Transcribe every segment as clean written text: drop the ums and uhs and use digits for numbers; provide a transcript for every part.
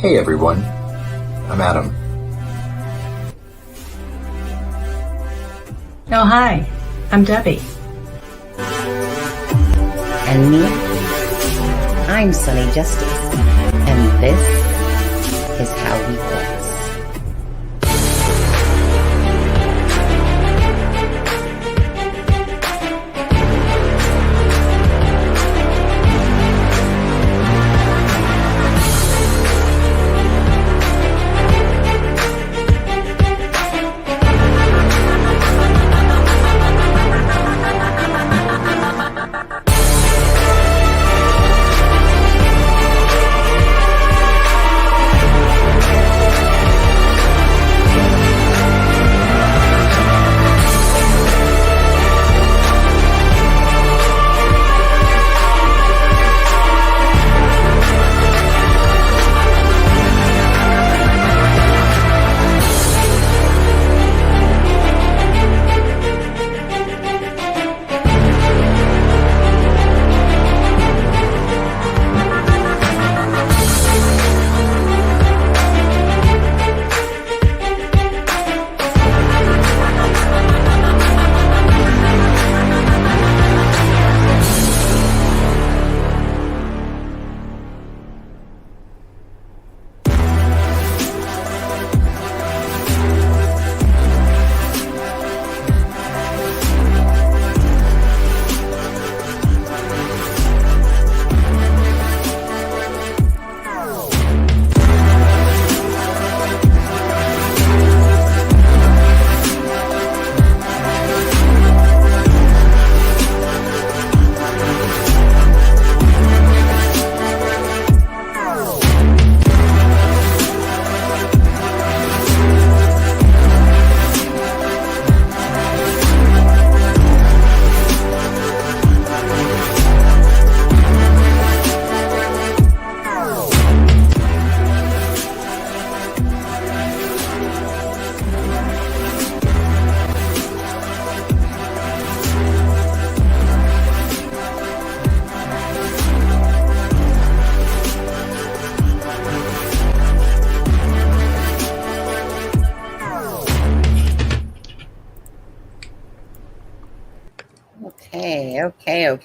Hey everyone, I'm Adam. Oh, hi, I'm Debbie. And me, I'm Sunny Justice, and this is How We Quartz.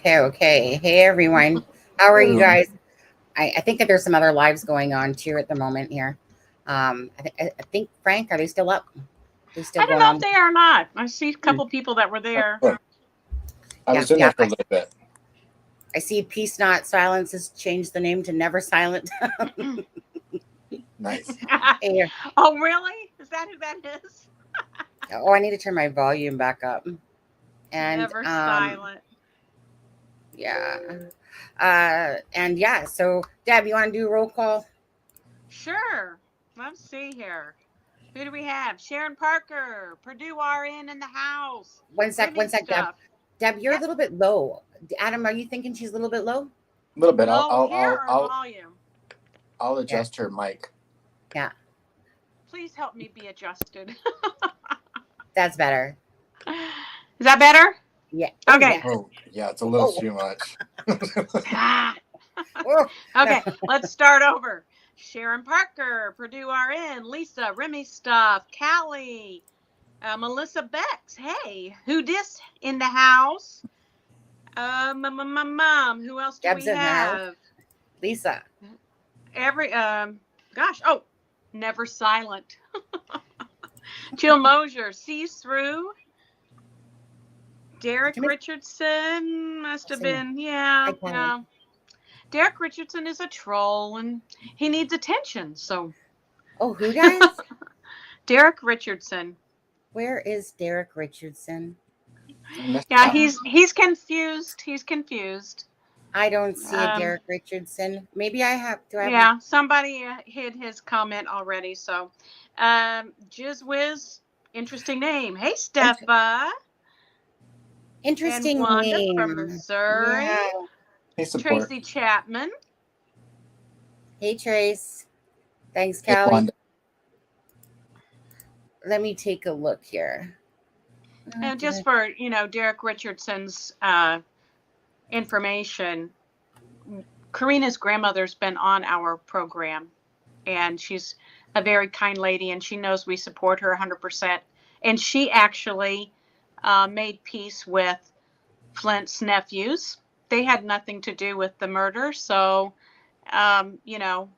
Okay. Hey, everyone. How are you guys? I think that there's some other lives going on too at the moment here. I think, Frank, are they still up? I don't know if they are or not. I see a couple people that were there. I was in there for a little bit. I see Peace Not Silence has changed the name to Never Silent. Nice. Hey, Oh, really? Is that who that is? oh, I need to turn my volume back up. And Never Silent. Yeah. And yeah, so Deb, you want to do a roll call? Sure. Let's see here. Who do we have? Sharon Parker, Purdue RN in the house. One sec, Deb. Deb, you're a little bit low. Adam, are you thinking she's a little bit low? A little bit. I'll adjust her mic. Yeah. Please help me be adjusted. That's better. Is that better? Yeah. Okay. Oh, yeah, it's a little too much. Okay, let's start over. Sharon Parker, Purdue RN, Lisa, Remy Stuff, Callie, Melissa Bex. Hey, who dis in the house? Mom. Who else do we have? Lisa. Never Silent. Jill Mosier, Sees Through. Derek Richardson must have been, yeah. Derek Richardson is a troll and he needs attention. So, oh, who does? Derek Richardson. Where is Derek Richardson? Yeah, he's confused. He's confused. I don't see a Derek Richardson. Maybe I have. Somebody hid his comment already. So, Jizwiz, interesting name. Hey, Steffa. Interesting and name. From Missouri. Yeah. Hey, support. Tracy Chapman. Hey, Trace. Thanks, Callie. Let me take a look here. And just for, Derek Richardson's information, Karena's grandmother's been on our program. and she's a very kind lady, and she knows we support her 100%. And she actually made peace with Flint's nephews. They had nothing to do with the murder, so you know,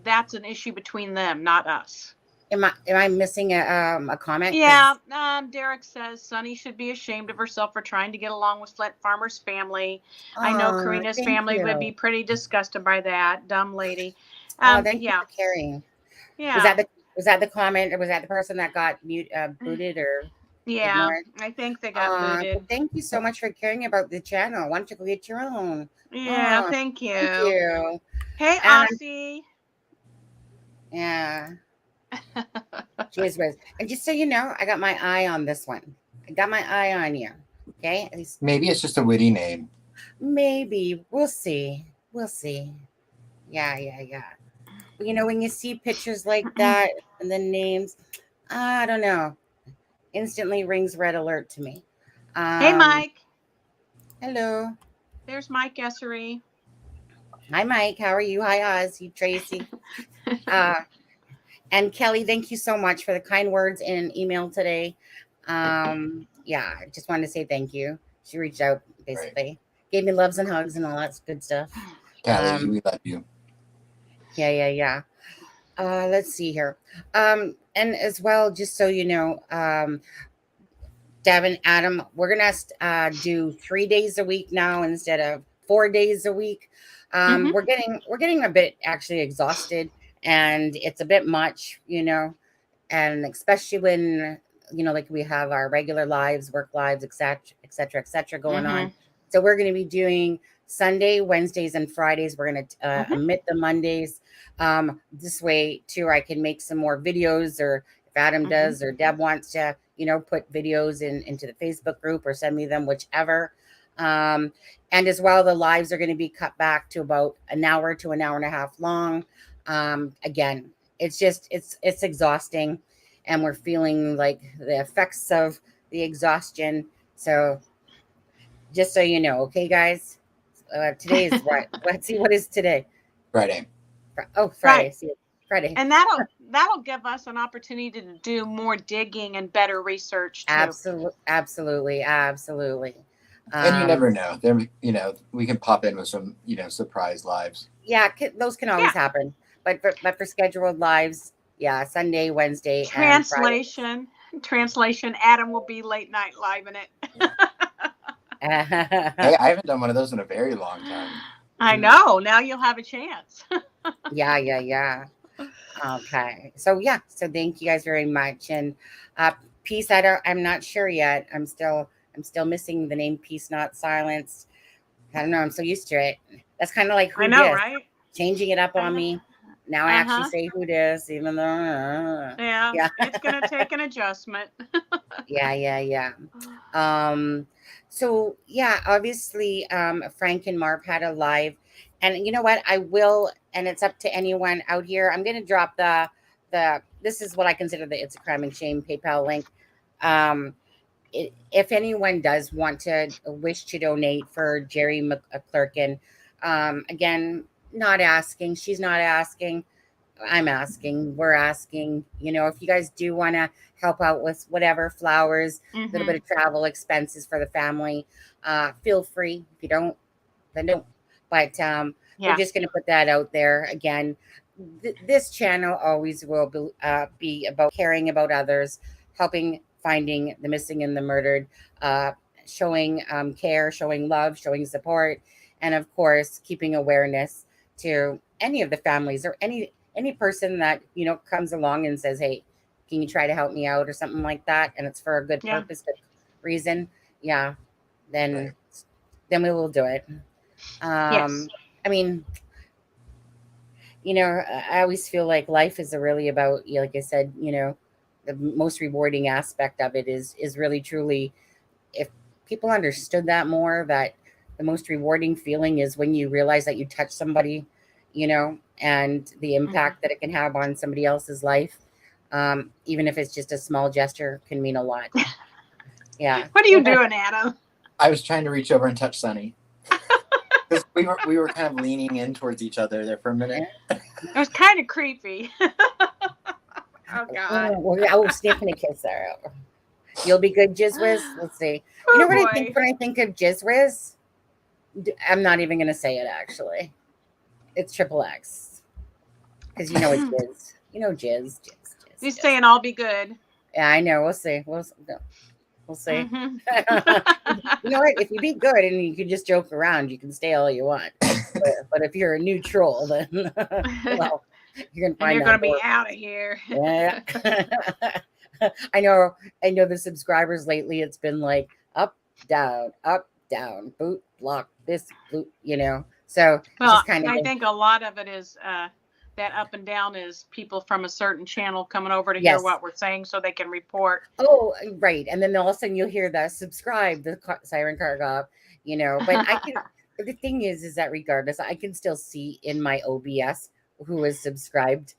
that's an issue between them, not us. Am I missing a comment? Yeah, Derek says Sunny should be ashamed of herself for trying to get along with Flint Farmer's family. I know Karina's family would be pretty disgusted by that. Dumb lady. Thank you for caring. Yeah. Was that the comment, or was that the person that got booted or ignored? I think they got booted. Thank you so much for caring about the channel. Why don't you go get your own? Yeah, thank you. Thank you. Hey, Aussie. Yeah. Cheers, Riz. And just so you know, I got my eye on this one. I got my eye on you. Okay? At least maybe it's just a witty name. Maybe. We'll see. Yeah. You know, when you see pictures like that and the names, I don't know. Instantly rings red alert to me. Hey, Mike. Hello. There's Mike Essery. Hi, Mike. How are you? Hi, Ozzy, Tracy. And Kelly, thank you so much for the kind words in an email today. Yeah, I just wanted to say thank you. She reached out, basically. Gave me loves and hugs and all that good stuff. Kelly, we love you. Yeah. Let's see here. And as well, just so you know, Devin, Adam, we're gonna do 3 days a week now instead of 4 days a week. We're getting a bit actually exhausted, and it's a bit much, you know, and especially when, you know, like we have our regular lives, work lives, etc. going on. So we're going to be doing Sunday, Wednesdays, and Fridays. We're going to omit the Mondays. This way too, I can make some more videos, or if Adam does, or Deb wants to, you know, put videos into the Facebook group or send me them, whichever. And as well, the lives are going to be cut back to about an hour to an hour and a half long. Again, it's exhausting, and we're feeling like the effects of the exhaustion. So just so you know, okay, guys, today is what? Let's see, what is today? Friday. Oh, Friday. Right. See, Friday. And that'll give us an opportunity to do more digging and better research too. Absolutely. And you never know. There, you know, we can pop in with some, you know, surprise lives. Yeah, those can always happen. But for scheduled lives, yeah, Sunday, Wednesday, Translation. Adam will be late night live in it. Hey, I haven't done one of those in a very long time. I know. Now you'll have a chance. Yeah. Okay. So thank you guys very much. And peace. I'm not sure yet. I'm still missing the name Peace Not Silence. I don't know. I'm so used to it. That's kind of like who I know, dis, right? Changing it up on me. Now I actually say who dis, even though yeah, it's gonna take an adjustment. Yeah. So yeah, obviously Frank and Marv had a live, and you know what, I will, and it's up to anyone out here. I'm gonna drop the this is what I consider the It's a Crime and Shame PayPal link. If anyone does want to wish to donate for Jerry McClerkin, again, not asking, she's not asking, I'm asking, we're asking, you know, if you guys do want to help out with whatever, flowers, a little bit of travel expenses for the family, feel free. If you don't, then don't. But we're just going to put that out there again. This channel always will be about caring about others, helping, finding the missing and the murdered, showing care, showing love, showing support, and of course, keeping awareness to any of the families or any person that, you know, comes along and says, hey, can you try to help me out or something like that, and it's for a good purpose, good reason, then we will do it. Yes. I mean, you know, I always feel like life is really about, like I said, you know, the most rewarding aspect of it is really truly, if people understood that more, that the most rewarding feeling is when you realize that you touch somebody, you know, and the impact that it can have on somebody else's life, even if it's just a small gesture, can mean a lot. Yeah. What are you doing, Adam? I was trying to reach over and touch Sunny. Because we were kind of leaning in towards each other there for a minute. It was kind of creepy. Oh God. Oh, sniffing a kiss there. You'll be good, Jizzwiz. Let's see. Oh, You know what I boy. think when I think of Jizzwiz? I'm not even going to say it, actually. It's triple X. Because you know it's Jizz. You know Jizz. He's Jizz. saying I'll be good. Yeah, I know. We'll see. We'll see. Mhm. You know what? If you be good and you can just joke around, you can stay all you want. But if you're a new troll, then well, you're gonna And find you're that gonna be door. out of here. Yeah. I know the subscribers lately, it's been like up, down, boot, block, this, boot, So it's Well, just kind of I think a lot of it is that up and down is people from a certain channel coming over to hear Yes. what we're saying so they can report. Oh, right. And then all of a sudden you'll hear the subscribe, the siren car go up, but I can, the thing is that regardless, I can still see in my OBS who is subscribed,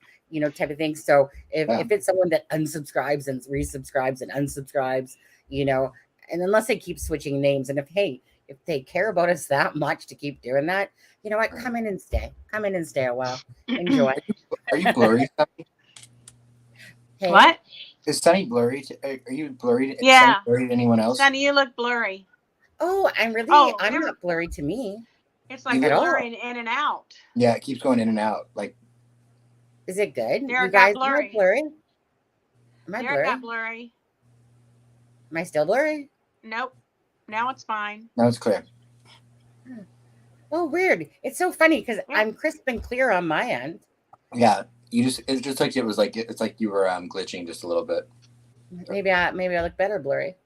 type of thing. So if it's someone that unsubscribes and resubscribes and unsubscribes, and unless they keep switching names, and if they care about us that much to keep doing that, you know what? Come in and stay a while. Enjoy. Are you blurry, Sunny? Hey, What? Is Sunny blurry? Are you blurry? Yeah. Sunny blurry to anyone else? Sonny, you look blurry. Oh, I'm Oh, not blurry to me. It's like You look- blurring in and out. Yeah, it keeps going in and out. Like, Is it good? Derek You guys, got blurry. am I blurry? Am I Derek blurry? got blurry. Am I still blurry? Nope. Now it's fine. now it's clear. Oh, weird. It's so funny because Yeah. I'm crisp and clear on my end. Yeah, it's just like it's like you were glitching just a little bit. Maybe I look better blurry.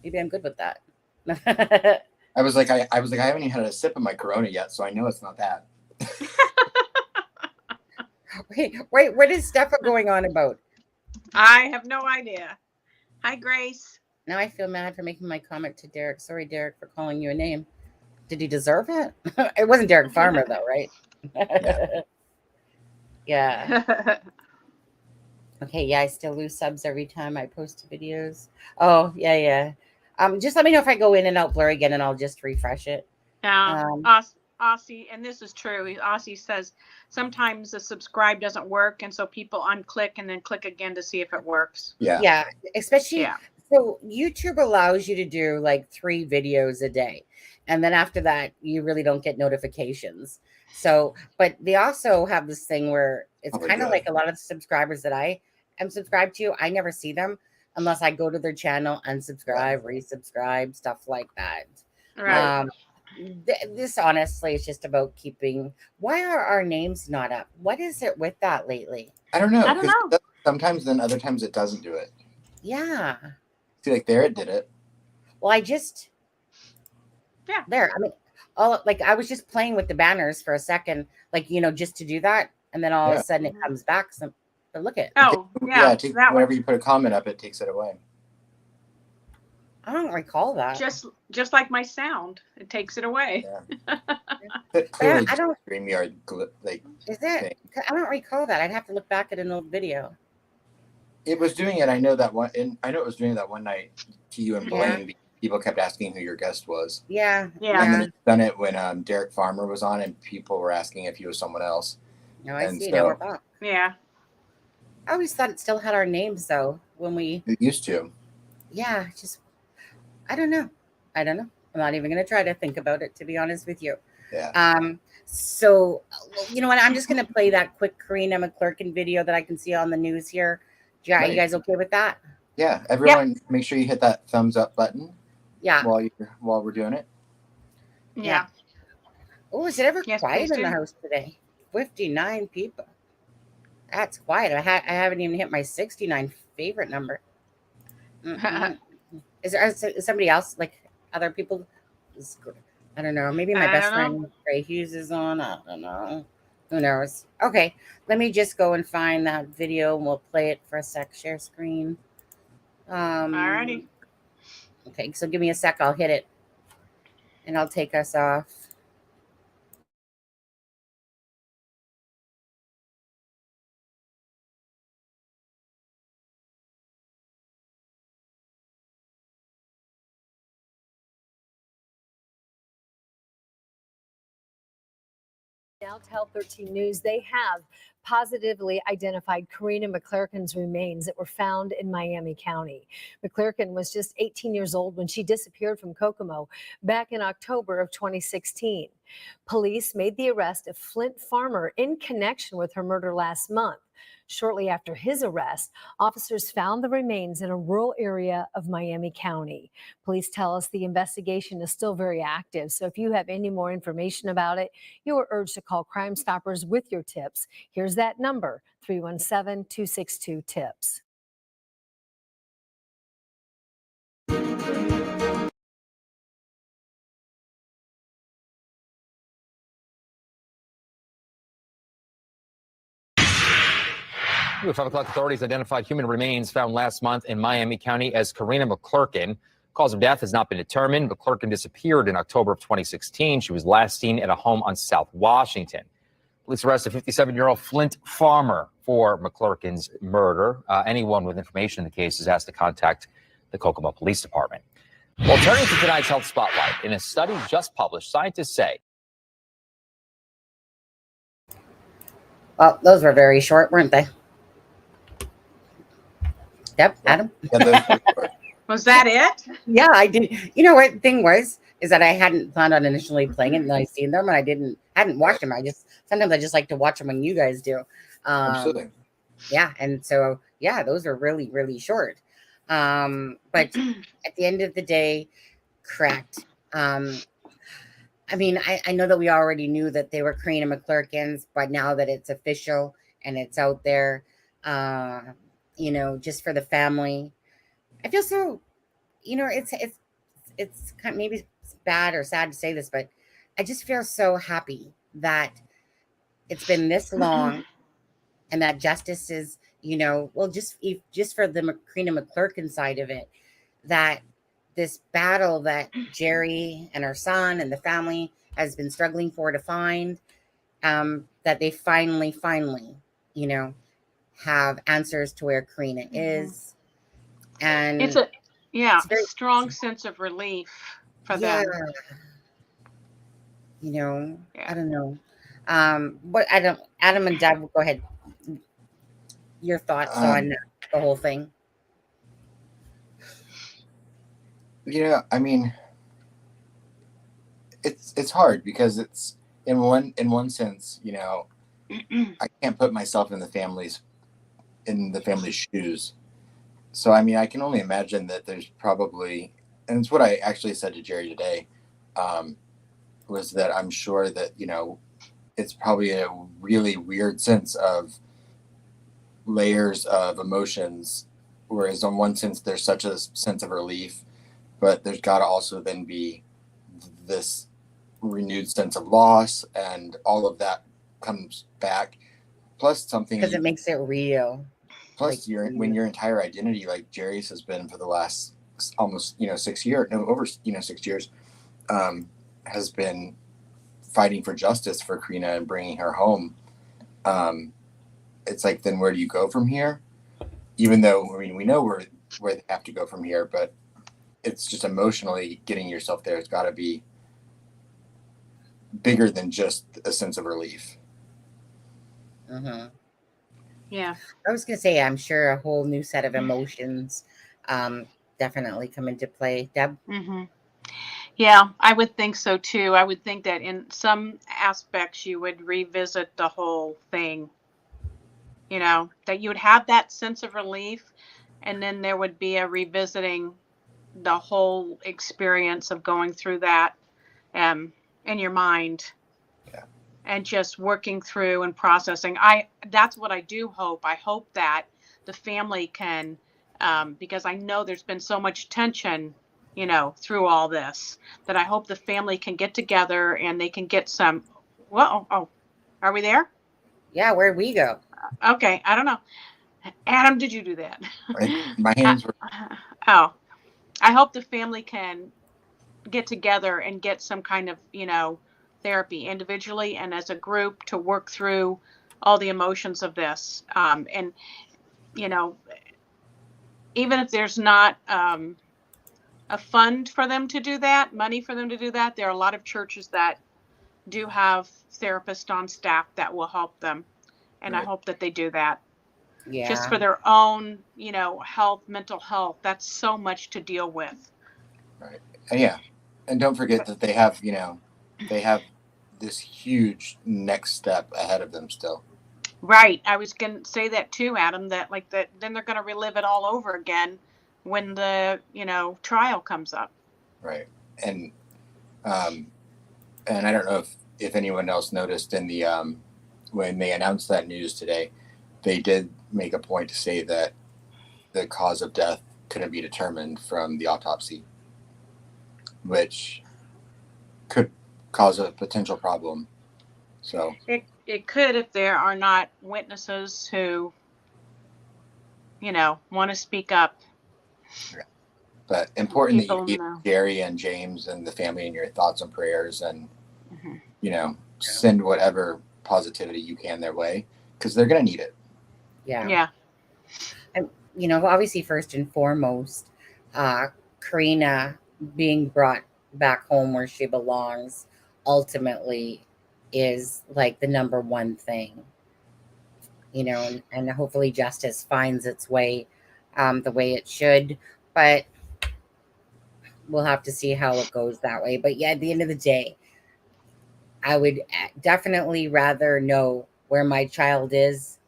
Maybe I'm good with that. I was like I haven't even had a sip of my Corona yet, so I know it's not that. Wait, what is Steffa going on about? I have no idea. Hi, Grace. Now I feel mad for making my comment to Derek. Sorry, Derek, for calling you a name. Did he deserve it? It wasn't Derek Farmer, though, right? Yeah. Okay, yeah, I still lose subs every time I post videos. Oh, yeah. Just let me know if I go in and out blur again, and I'll just refresh it. Aussie, and this is true. Aussie says sometimes the subscribe doesn't work, and so people unclick and then click again to see if it works. Yeah, especially so YouTube allows you to do like 3 videos a day, and then after that, you really don't get notifications. So, but they also have this thing where it's kind of like a lot of the subscribers that I am subscribed to, I never see them unless I go to their channel, unsubscribe, resubscribe, stuff like that. Right. This honestly is just about keeping. Why are our names not up? What is it with that lately? I don't know. I don't know. Sometimes, then other times it doesn't do it. Yeah. See, like there it did it. Well, there. I mean, I was just playing with the banners for a second, just to do that, and then all of a sudden it comes back. So, but look at. Oh, yeah. Whenever you put a comment up, it takes it away. I don't recall that. Just like my sound, it takes it away. Yeah. Clearly, I don't. StreamYard Is it? I don't recall that. I'd have to look back at an old video. It was doing it. I know that one, and I know it was doing that one night to you and Blaine. People kept asking who your guest was. Yeah. And then it's done it when Derek Farmer was on, and people were asking if he was someone else. No, I see. Now we're back. Yeah. I always thought it still had our names though when we. It used to. Yeah, I don't know. I'm not even going to try to think about it, to be honest with you. Yeah. So, you know what? I'm just going to play that quick Karena McClerkin video that I can see on the news here. Are you guys okay with that? Yeah. Everyone, make sure you hit that thumbs up button. Yeah. While we're doing it. Yeah. Oh, is it ever Yes, quiet please in the do. house today? 59 people. That's quiet. I haven't even hit my 69 favorite number. Is somebody else, like other people? I don't know. Maybe my best friend Ray Hughes is on. I don't know. Who knows? Okay, let me just go and find that video and we'll play it for a sec. Share screen. Alrighty. Okay, so give me a sec. I'll hit it and I'll take us off. now tell 13 News they have positively identified Karena McClerkin's remains that were found in Miami County. McClerkin was just 18 years old when she disappeared from Kokomo back in October of 2016. Police made the arrest of Flint Farmer in connection with her murder last month. Shortly after his arrest, officers found the remains in a rural area of Miami County. Police tell us the investigation is still very active, so if you have any more information about it, you are urged to call Crime Stoppers with your tips. Here's that number, 317-262-TIPS. At 5 o'clock, authorities identified human remains found last month in Miami County as Karena McClerkin. Cause of death has not been determined. McClerkin disappeared in October of 2016. She was last seen at a home on South Washington. Police arrested 57-year-old Flint Farmer for McClerkin's murder. Anyone with information in the case is asked to contact the Kokomo Police Department. Well, turning to tonight's Health Spotlight, in a study just published, scientists say. Well, those were very short, weren't they? Yep, Adam? Was that it? Yeah, I did. You know what the thing was is that I hadn't planned on initially playing it, and I seen them, and I hadn't watched them. Sometimes I just like to watch them when you guys do. Absolutely. Yeah, and so yeah, those are really, really short. But at the end of the day, correct. I mean, I know that we already knew that they were Karena McClerkins, but now that it's official and it's out there, you know, just for the family, I feel so, you know, it's kind of, maybe it's bad or sad to say this, but I just feel so happy that it's been this long and that justice is, you know, well, just for the Karena McClerkin side of it, that this battle that Jerry and her son and the family has been struggling for to find, that they finally, you know, have answers to where Karena is. And it's a very strong sense of relief for them. You know, I don't know. But Adam and Deb, go ahead. Your thoughts on the whole thing. Yeah, I mean, it's hard because it's in one sense, you know, I can't put myself in the family's shoes. So I mean, I can only imagine that there's probably, and it's what I actually said to Jerry today, was that I'm sure that, you know, it's probably a really weird sense of layers of emotions, whereas on one sense there's such a sense of relief, but there's got to also then be this renewed sense of loss, and all of that comes back, plus something because it makes it real. Plus, like, when your entire identity, like Jerry's has been for the last almost, you know, 6 years, no, over, you know, 6 years, has been fighting for justice for Karena and bringing her home. It's like, then where do you go from here? Even though, I mean, we know where they have to go from here, but it's just emotionally getting yourself there. It's got to be bigger than just a sense of relief. Mm-hmm. Yeah. I was going to say, I'm sure a whole new set of emotions definitely come into play. Deb? Mm-hmm. Yeah, I would think so too. I would think that in some aspects you would revisit the whole thing, you know, that you would have that sense of relief, and then there would be a revisiting the whole experience of going through that in your mind. Yeah. And just working through and processing. That's what I do hope. I hope that the family can, because I know there's been so much tension, you know, through all this, that I hope the family can get together and they can get some. Well, are we there? Yeah, where'd we go? Okay, I don't know. Adam, did you do that? My hands were. Oh, I hope the family can get together and get some kind of, you know, therapy individually and as a group to work through all the emotions of this. And, you know, even if there's not a fund for them to do that, money for them to do that, there are a lot of churches that do have therapists on staff that will help them. And I Right. hope that they do that Yeah. just for their own, health, mental health. That's so much to deal with. Right. And yeah. And don't forget that they have, they have this huge next step ahead of them still. Right. I was going to say that too, Adam, that then they're going to relive it all over again when the, trial comes up. Right. And I don't know if anyone else noticed in the, when they announced that news today, they did make a point to say that the cause of death couldn't be determined from the autopsy, which could cause a potential problem. So It could if there are not witnesses who, want to speak up. but important that you People keep know. Jerry and James and the family in your thoughts and prayers, and Mhm. send whatever positivity you can their way, because they're going to need it. Yeah. Yeah. And, obviously, first and foremost, Karena being brought back home where she belongs ultimately is like the number one thing, and hopefully justice finds its way the way it should. But we'll have to see how it goes that way. But yeah, at the end of the day, I would definitely rather know where my child is,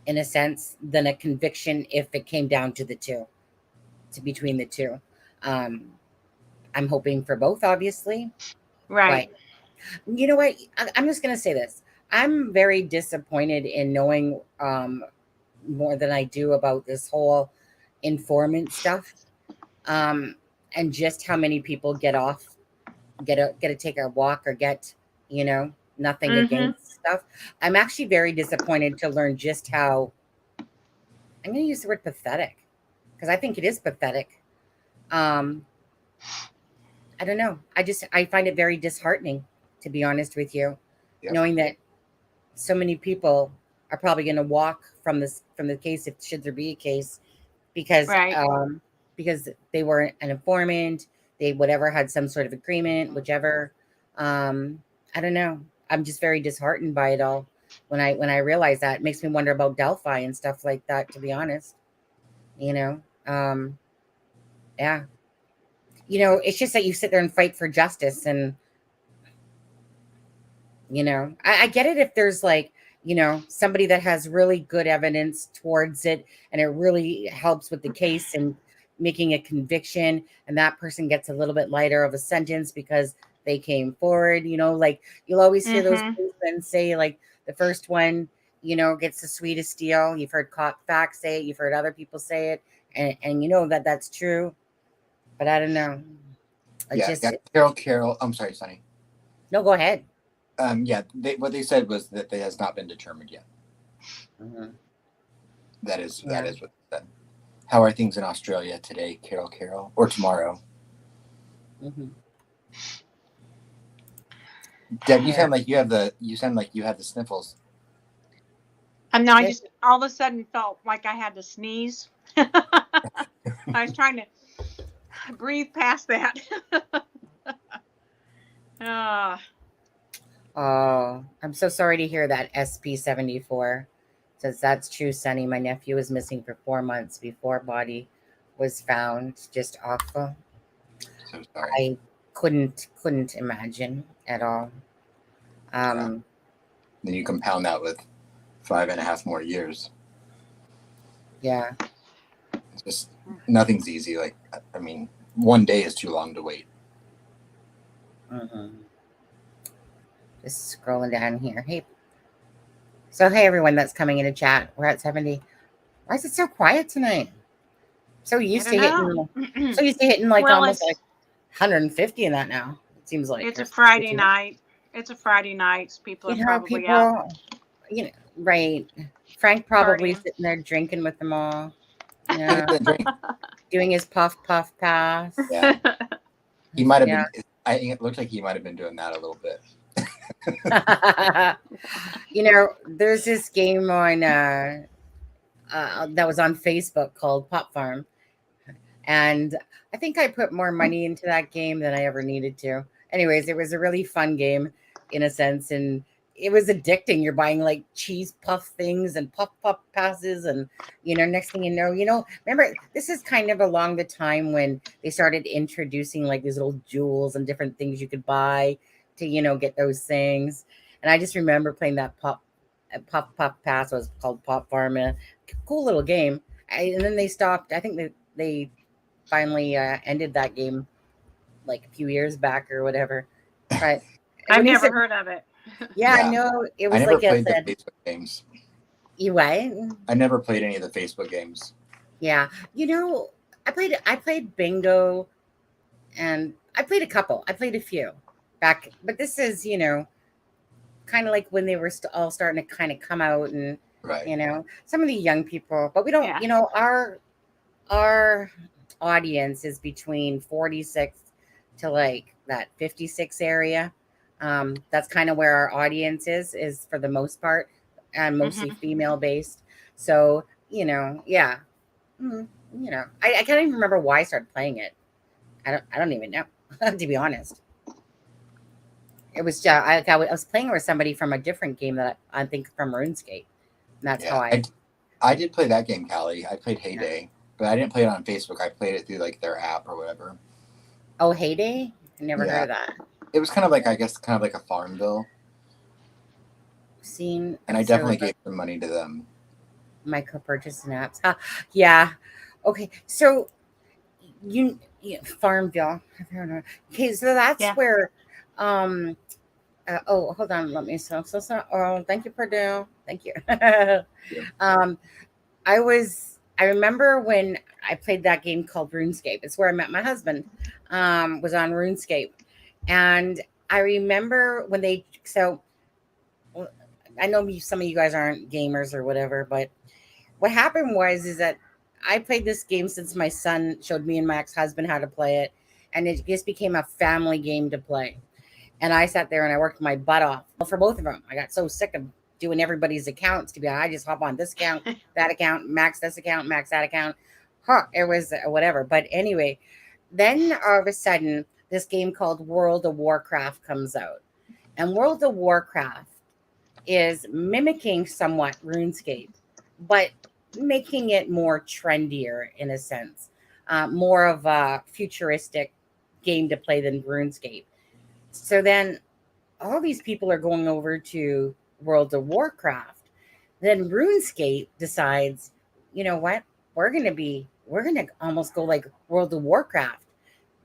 in a sense, than a conviction if it came down to between the two. I'm hoping for both, obviously. Right. But you know what? I'm just going to say this. I'm very disappointed in knowing more than I do about this whole informant stuff, and just how many people get to take a walk or get, nothing Mhm. against stuff. I'm actually very disappointed to learn just how, I'm going to use the word pathetic, because I think it is pathetic. I don't know. I find it very disheartening, to be honest with you, Yep. knowing that so many people are probably going to walk from the case, if should there be a case, because Right. because they were an informant, they whatever had some sort of agreement, whichever. I don't know. I'm just very disheartened by it all. When I realize that, it makes me wonder about Delphi and stuff like that, to be honest. You know, yeah. It's just that you sit there and fight for justice, and I get it if there's like, somebody that has really good evidence towards it, and it really helps with the case and making a conviction, and that person gets a little bit lighter of a sentence because they came forward. Like, you'll always hear those Mhm. policemen say, like, the first one, gets the sweetest deal. You've heard cop facts say it, you've heard other people say it, and you know that that's true. But I don't know. Yeah. Carol. I'm sorry, Sonny. No, go ahead. Yeah. What they said was that it has not been determined yet. Mhm. That is Yeah. what they said. How are things in Australia today, Carol, or tomorrow? Mhm. Deb, you Yeah. sound like you have the sniffles. No, I Yeah. just all of a sudden felt like I had to sneeze. I was trying to breathe past that. Ah, Oh, I'm so sorry to hear that. SP74 says that's true, Sonny. My nephew was missing for 4 months before body was found. Just awful. So sorry. I couldn't imagine at all. Then you compound that with 5.5 more years. Yeah. It's just nothing's easy. Like, I mean, one day is too long to wait. Just scrolling down here. Hey, everyone that's coming into chat. We're at 70. Why is it so quiet tonight? So used to don't hitting, know. so used to hitting like Well, almost like 150 in that now. It seems like it's or a Friday 52. night. It's a Friday night. So people are probably out Right. Frank probably partying. sitting there drinking with them all. Yeah. Doing his puff pass. Yeah. He might have Yeah. been. It looked like he might have been doing that a little bit. There's this game on that was on Facebook called Pop Farm, and I think I put more money into that game than I ever needed to. anyways, it was a really fun game in a sense, and it was addicting. You're buying like cheese puff things and puff passes, and next thing remember, this is kind of along the time when they started introducing like these little jewels and different things you could buy to get those things. And I just remember playing that puff pass was called Pop Farm, cool little game. And then they stopped. I think they finally ended that game like a few years back or whatever. But I've when you never said, heard of it. yeah, Yeah. no, it I was never like I played the said. Facebook games. You what? I never played any of the Facebook games. Yeah, I played bingo, and I played a couple. I played a few back, but this is kind of like when they were all starting to kind of come out, and Right. some of the young people. But we don't. Yeah. Our audience is between 46 to like that 56 area. That's kind of where our audience is for the most part, and mostly female based. So yeah. I can't even remember why I started playing it. I don't even know, to be honest. It was just I was playing with somebody from a different game that I think from RuneScape. And that's how I did play that game, Callie. I played Heyday, but I didn't play it on Facebook. I played it through like their app or whatever. Oh, Heyday? I never heard of that. It was kind of like, I guess, kind of like a Farmville. And I definitely gave some money to them. Micro purchasing apps. Yeah. Okay. So Farmville. Okay, so that's where hold on, let me so oh, thank you, Purdue. Thank you. I remember when I played that game called RuneScape. It's where I met my husband. Was on RuneScape. And I remember when I know some of you guys aren't gamers or whatever, but what happened is that I played this game since my son showed me and my ex-husband how to play it, and it just became a family game to play. And I sat there and I worked my butt off for both of them. I got so sick of doing everybody's accounts to be I just hop on this account, that account, max this account, max that account. It was whatever. But anyway, then all of a sudden, this game called World of Warcraft comes out. And World of Warcraft is mimicking somewhat RuneScape, but making it more trendier in a sense, more of a futuristic game to play than RuneScape. So then all these people are going over to World of Warcraft. Then RuneScape decides, you know what? We're going to almost go like World of Warcraft.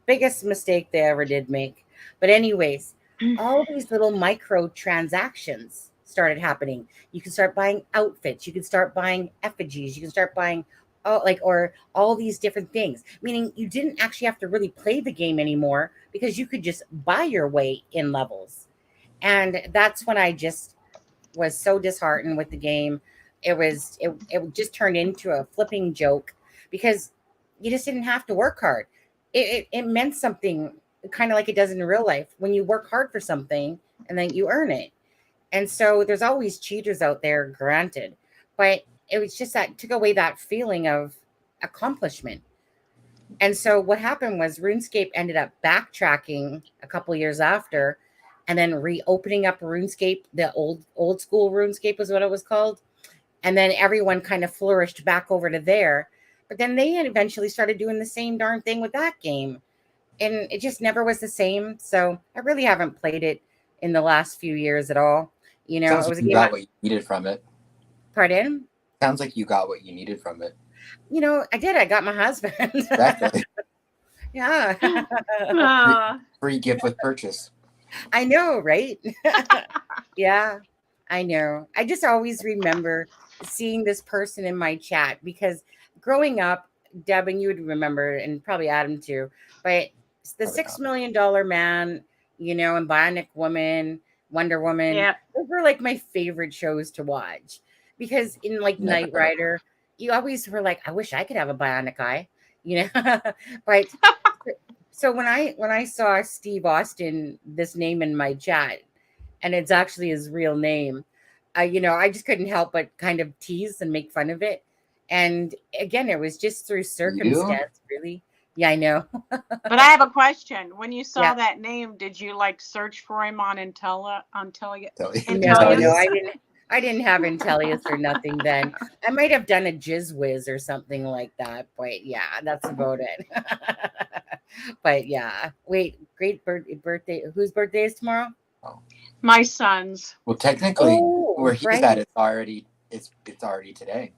Biggest mistake they ever did make. But anyways, all these little micro transactions started happening. You can start buying outfits. You can start buying effigies. You can start buying or all these different things, meaning you didn't actually have to really play the game anymore because you could just buy your way in levels. And that's when I just was so disheartened with the game. It just turned into a flipping joke because you just didn't have to work hard. It meant something kind of like it does in real life when you work hard for something and then you earn it. And so there's always cheaters out there, granted, but it was just that took away that feeling of accomplishment. And so what happened was RuneScape ended up backtracking a couple years after and then reopening up RuneScape. The old school RuneScape was what it was called. And then everyone kind of flourished back over to there. But then they eventually started doing the same darn thing with that game. And it just never was the same. So I really haven't played it in the last few years at all. It was a game. You got what you needed from it. Pardon? Sounds like you got what you needed from it. I did. I got my husband. Exactly. Yeah. Free gift with purchase. I know, right? Yeah, I know. I just always remember seeing this person in my chat because growing up, Deb, and you would remember, and probably Adam too, but the $6 million man, and Bionic Woman, Wonder Woman, those were like my favorite shows to watch because in like Knight Rider, you always were like, I wish I could have a bionic eye, But so when I saw Steve Austin, this name in my chat, and it's actually his real name, I just couldn't help but kind of tease and make fun of it. And again, it was just through circumstance, really. Yeah, I know. But I have a question. When you saw Yeah. that name, did you like search for him on No, Intellius? I didn't have Intellius or nothing then. I might have done a Jizz Whiz or something like that, but yeah, that's about it. But yeah, wait, great birthday. Whose birthday is tomorrow? My son's. Well, technically, Oh, where he's right. at, it's already today.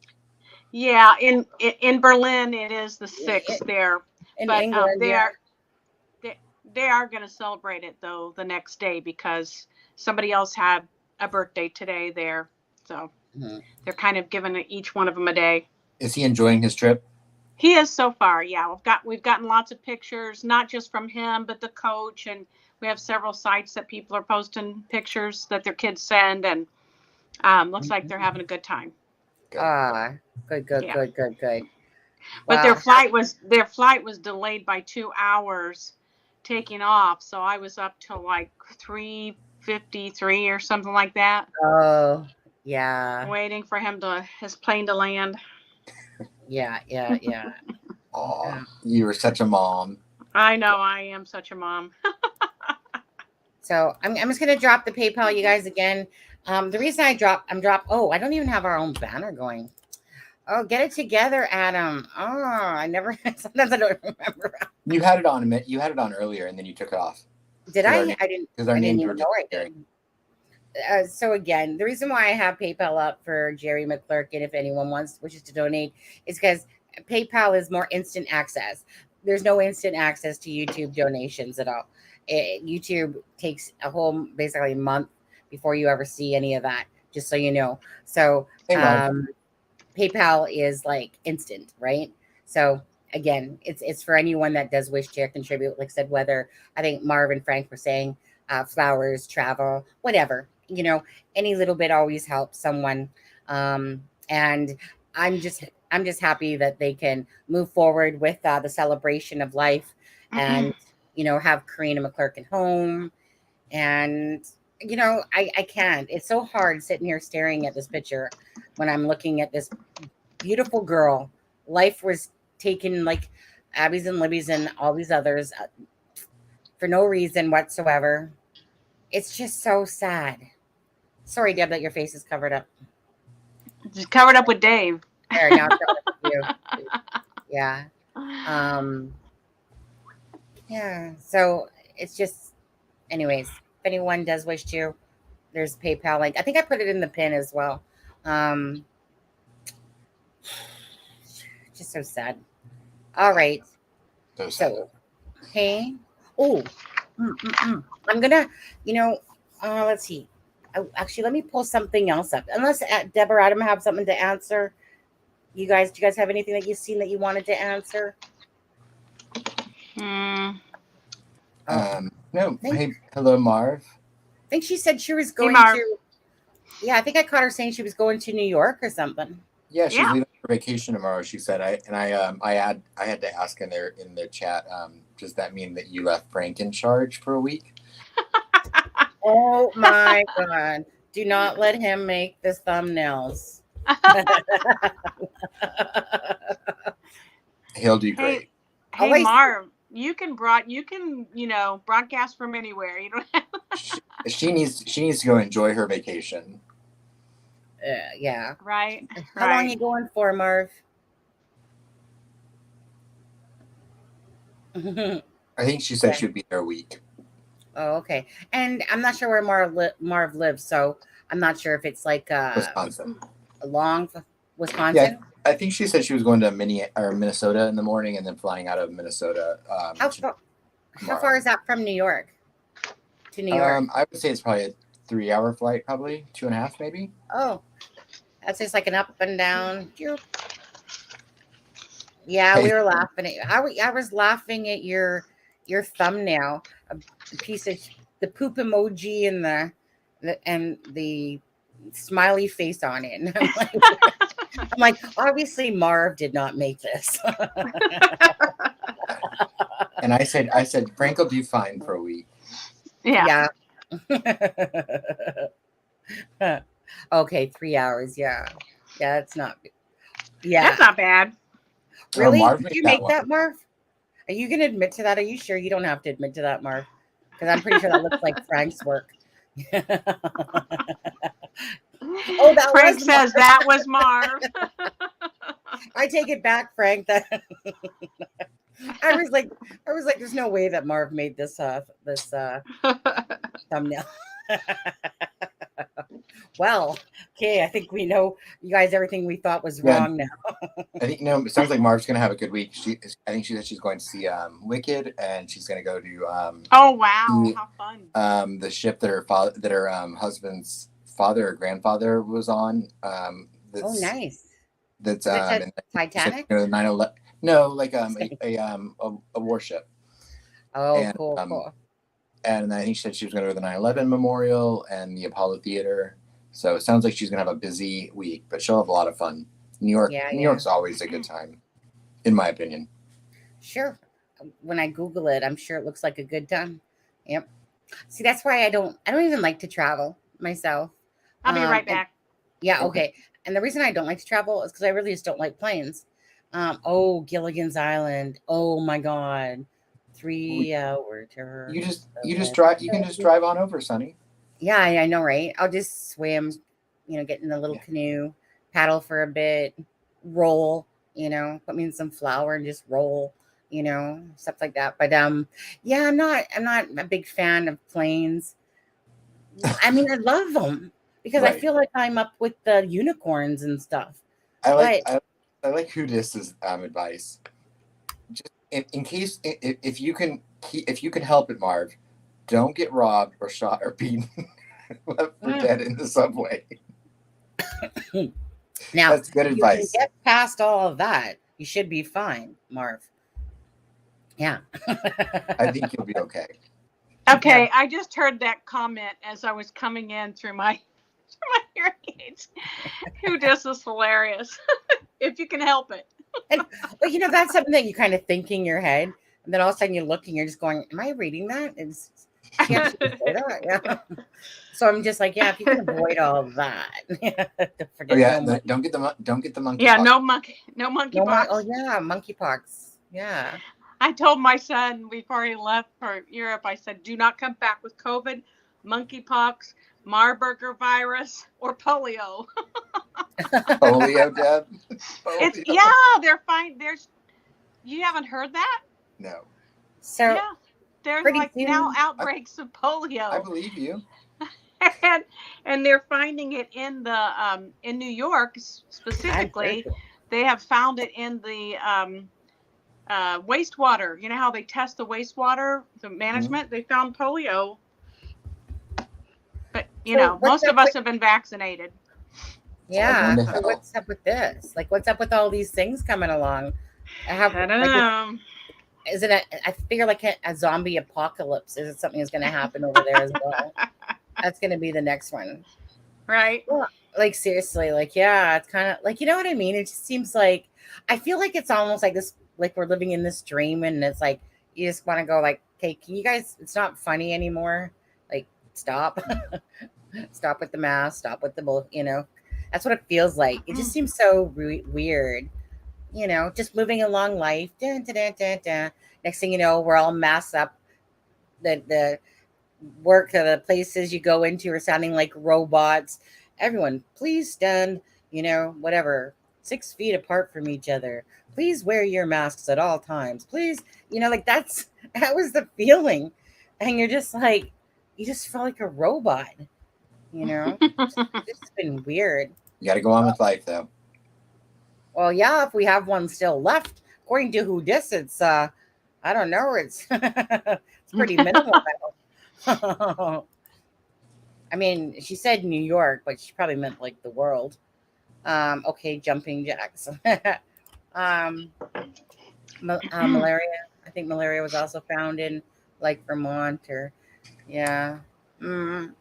Yeah, in Berlin it is the 6th there. In But England, they yeah. are going to celebrate it though the next day because somebody else had a birthday today there. So they're kind of giving each one of them a day. Is he enjoying his trip? He is so far. Yeah, we've gotten lots of pictures, not just from him, but the coach, and we have several sites that people are posting pictures that their kids send, and looks like they're having a good time. Good, Yeah. good. But Wow. their flight was delayed by 2 hours taking off, so I was up till like 3:53 or something like that. Oh, yeah. Waiting for his plane to land. Yeah. Oh, you were such a mom. I know, I am such a mom. So I'm just gonna drop the PayPal, you guys, again. The reason I'm drop. Oh, I don't even have our own banner going. Oh, get it together, Adam. Oh, I never. Sometimes I don't remember. You had it on. You had it on earlier, and then you took it off. Did I? I didn't. Because our names were did. So again, the reason why I have PayPal up for Jerry McClerkin, if anyone wishes to donate, is because PayPal is more instant access. There's no instant access to YouTube donations at all. YouTube takes a whole basically month before you ever see any of that. Just so you know. So PayPal is like instant, right? So again, it's for anyone that does wish to contribute. Like I said, whether I think Marv and Frank were saying flowers, travel, whatever, any little bit always helps someone. And I'm just happy that they can move forward with the celebration of life and, have Karena McClerkin home. And, I can't. It's so hard sitting here staring at this picture when I'm looking at this beautiful girl. Life was taken like Abby's and Libby's and all these others for no reason whatsoever. It's just so sad. Sorry, Deb, that your face is covered up. Just covered up with Dave. There, now it's covered up with you. Yeah. Yeah. So it's just, anyways, if anyone does wish to, there's PayPal link. I think I put it in the pin as well. Just so sad. All right. So, hey. Oh, I'm gonna, let's see. Actually, let me pull something else up. Unless Deborah, Adam have something to answer. Do you guys have anything that you've seen that you wanted to answer? No. Hey, hello, Marv. I think she said she was going to. Yeah, I think I caught her saying she was going to New York or something. Yeah, she's leaving for vacation tomorrow. She said. I had to ask in the chat. Does that mean that you left Frank in charge for a week? Oh my God! Do not let him make the thumbnails. He'll do great. Hey, Marv, you can broadcast from anywhere. You don't have she needs to go enjoy her vacation. Yeah. Right. How long are you going for, Marv? I think she said she'd be there a week. Oh, okay. And I'm not sure where Marv lives, so I'm not sure if it's like Wisconsin. Wisconsin. Yeah, I think she said she was going to Minnesota in the morning and then flying out of Minnesota. How far is that from New York to New York? I would say it's probably a 3-hour flight, probably 2.5, maybe. Oh, that's just like an up and down. Yeah, we were laughing at. I was laughing at your thumbnail, a piece of the poop emoji and the smiley face on it. And I'm like, obviously Marv did not make this. And I said, Frank will do fine for a week. Yeah. Okay, 3 hours. Yeah, that's not. Yeah, that's not bad. Really? Did you make that, Marv? Are you going to admit to that? Are you sure? You don't have to admit to that, Marv, because I'm pretty sure that looks like Frank's work. Oh, that Frank was says that was Marv. I take it back, Frank. That I was like, there's no way that Marv made this thumbnail. Well, okay, I think we know, you guys, everything we thought was wrong now. I think it sounds like Marv's gonna have a good week. I think she said she's going to see Wicked, and she's gonna go to Oh wow, how fun! The ship that her husband's father or grandfather was on. Oh, nice. That's Titanic. 9/11. No, like a warship. Oh, and, cool. And I think she said she was going to go to the 9/11 memorial and the Apollo Theater. So it sounds like she's going to have a busy week, but she'll have a lot of fun. New York's always a good time, in my opinion. Sure. When I Google it, I'm sure it looks like a good time. Yep. See, that's why I don't even like to travel myself. I'll be right back. Okay. And the reason I don't like to travel is because I really just don't like planes. Gilligan's Island. Oh my God. 3 hour tour. You just drive. You can just drive on over, Sonny. Yeah, I know, right? I'll just swim, get in a little canoe, paddle for a bit, roll, put me in some flour and just roll, stuff like that. But I'm not a big fan of planes. I mean, I love them because I feel like I'm up with the unicorns and stuff. I like Houdis's advice. Just in case if you can help it, Marv, don't get robbed or shot or beaten left for dead in the subway. Now that's good advice. You can get past all of that, you should be fine, Marv. Yeah. I think you'll be okay. Okay, I just heard that comment as I was coming in through my hearing aids. This is hilarious. If you can help it. But that's something that you kind of think in your head, and then all of a sudden you look and you're just going, "Am I reading that?" She actually say that? Yeah. So I'm just like, if you can avoid all that, don't get the monkey. Yeah, pox. no monkey pox. Monkeypox. Yeah. I told my son before he left for Europe, I said, "Do not come back with COVID, monkeypox, Marburger virus, or polio." Polio, Deb. They're fine. You haven't heard that? No. So there's now outbreaks of polio. I believe you. and they're finding it in the in New York specifically. They have found it in the wastewater. You know how they test the wastewater, the management? Mm-hmm. They found polio. But most of us have been vaccinated. Yeah. So what's up with this? Like, what's up with all these things coming along? I don't know. Is it I figure like a zombie apocalypse? Is it something that's going to happen over there as well? That's going to be the next one. Right. Well, like, seriously, like, it's kind of like, you know what I mean? It just seems like, I feel like it's almost like this, like we're living in this dream, and it's like, you just want to go like, okay, can you guys, it's not funny anymore. Like, stop. Stop with the mask. Stop with the, that's what it feels like. It just seems so weird. Just moving along life. Dun, dun, dun, dun, dun. Next thing you know, we're all masked up. The work, the places you go into are sounding like robots. Everyone, please stand, whatever, 6 feet apart from each other. Please wear your masks at all times. Please, like that was the feeling. And you're just like, you just felt like a robot, It's been weird. You got to go on with life, though. Well, yeah, if we have one still left, according to who this, it's I don't know, it's it's pretty minimal now. I mean, she said New York, but she probably meant like the world. Okay, jumping jacks. Malaria. I think malaria was also found in like Vermont or Don't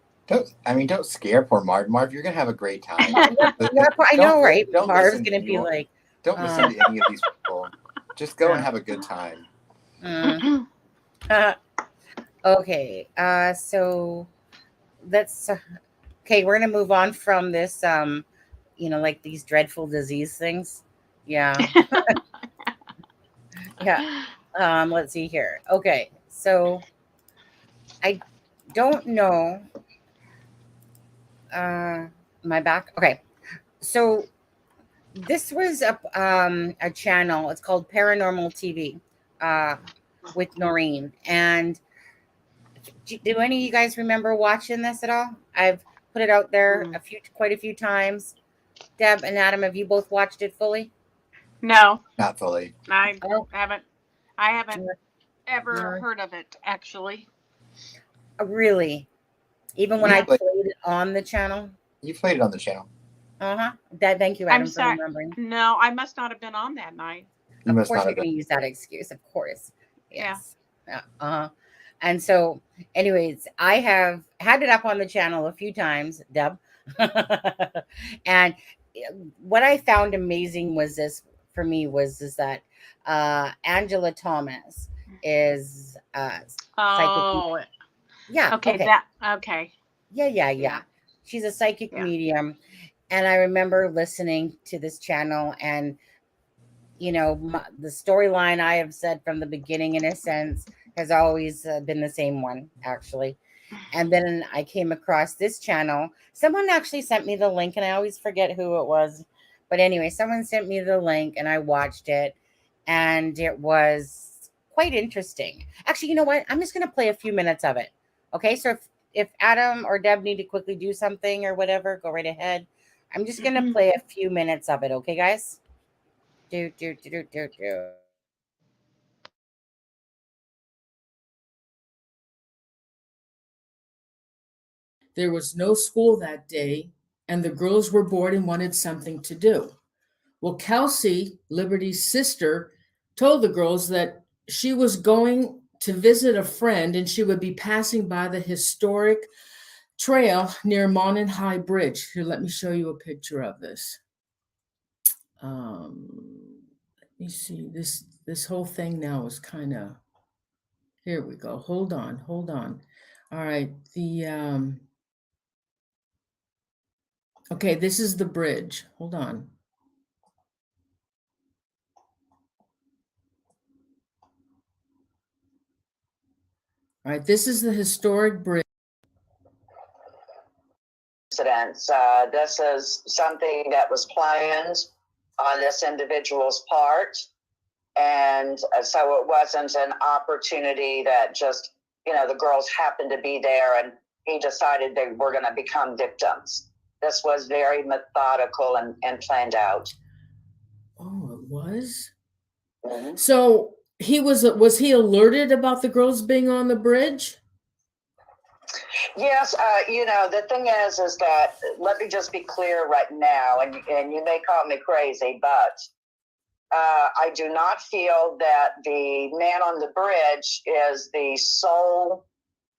scare poor Marv. Marv, you're gonna have a great time. I know, right? Marv's gonna be like, don't listen to any of these people. Just go and have a good time. Okay. So let's. Okay, we're gonna move on from this. Like these dreadful disease things. Yeah. Yeah. Let's see here. Okay, so I don't know. My back. Okay, so this was a channel. It's called Paranormal TV, uh, with Noreen. And do any of you guys remember watching this at all? I've put it out there quite a few times. Deb and Adam, have you both watched it fully? No, Not fully. I Oh, haven't. I haven't no, ever no. heard of it actually. Really? Even when You I played, played it on the channel? you played it on the channel. Uh-huh. Thank you, I'm Adam, for sorry. remembering. No, I must not have been on that night. You Of must course not you're have been. going to use that excuse. Of course. Yeah. Yes. Uh-huh. And so, anyways, I have had it up on the channel a few times, Deb. And what I found amazing was this for me was that Angela Thomas is psychic. Oh, Yeah. okay. Okay. Okay. Yeah. She's a psychic Yeah. medium. And I remember listening to this channel, and the storyline I have said from the beginning, in a sense, has always been the same one, actually. And then I came across this channel. Someone actually sent me the link, and I always forget who it was. But anyway, someone sent me the link, and I watched it, and it was quite interesting. Actually, you know what? I'm just going to play a few minutes of it. Okay, so if Adam or Deb need to quickly do something or whatever, go right ahead. I'm just going to play a few minutes of it. Okay, guys? Do. There was no school that day, and the girls were bored and wanted something to do. Well, Kelsey, Liberty's sister, told the girls that she was going to visit a friend and she would be passing by the historic trail near Monon High Bridge. Here, let me show you a picture of this. Let me see. This whole thing now is kind of. Here we go. Hold on. All right. Okay, this is the bridge. Hold on. All right, this is the historic bridge. This is something that was planned on this individual's part. And so it wasn't an opportunity that just, the girls happened to be there and he decided they were going to become victims. This was very methodical and planned out. Oh, it was? Mm-hmm. So was he alerted about the girls being on the bridge? Yes, the thing is that, let me just be clear right now, and you may call me crazy, but I do not feel that the man on the bridge is the sole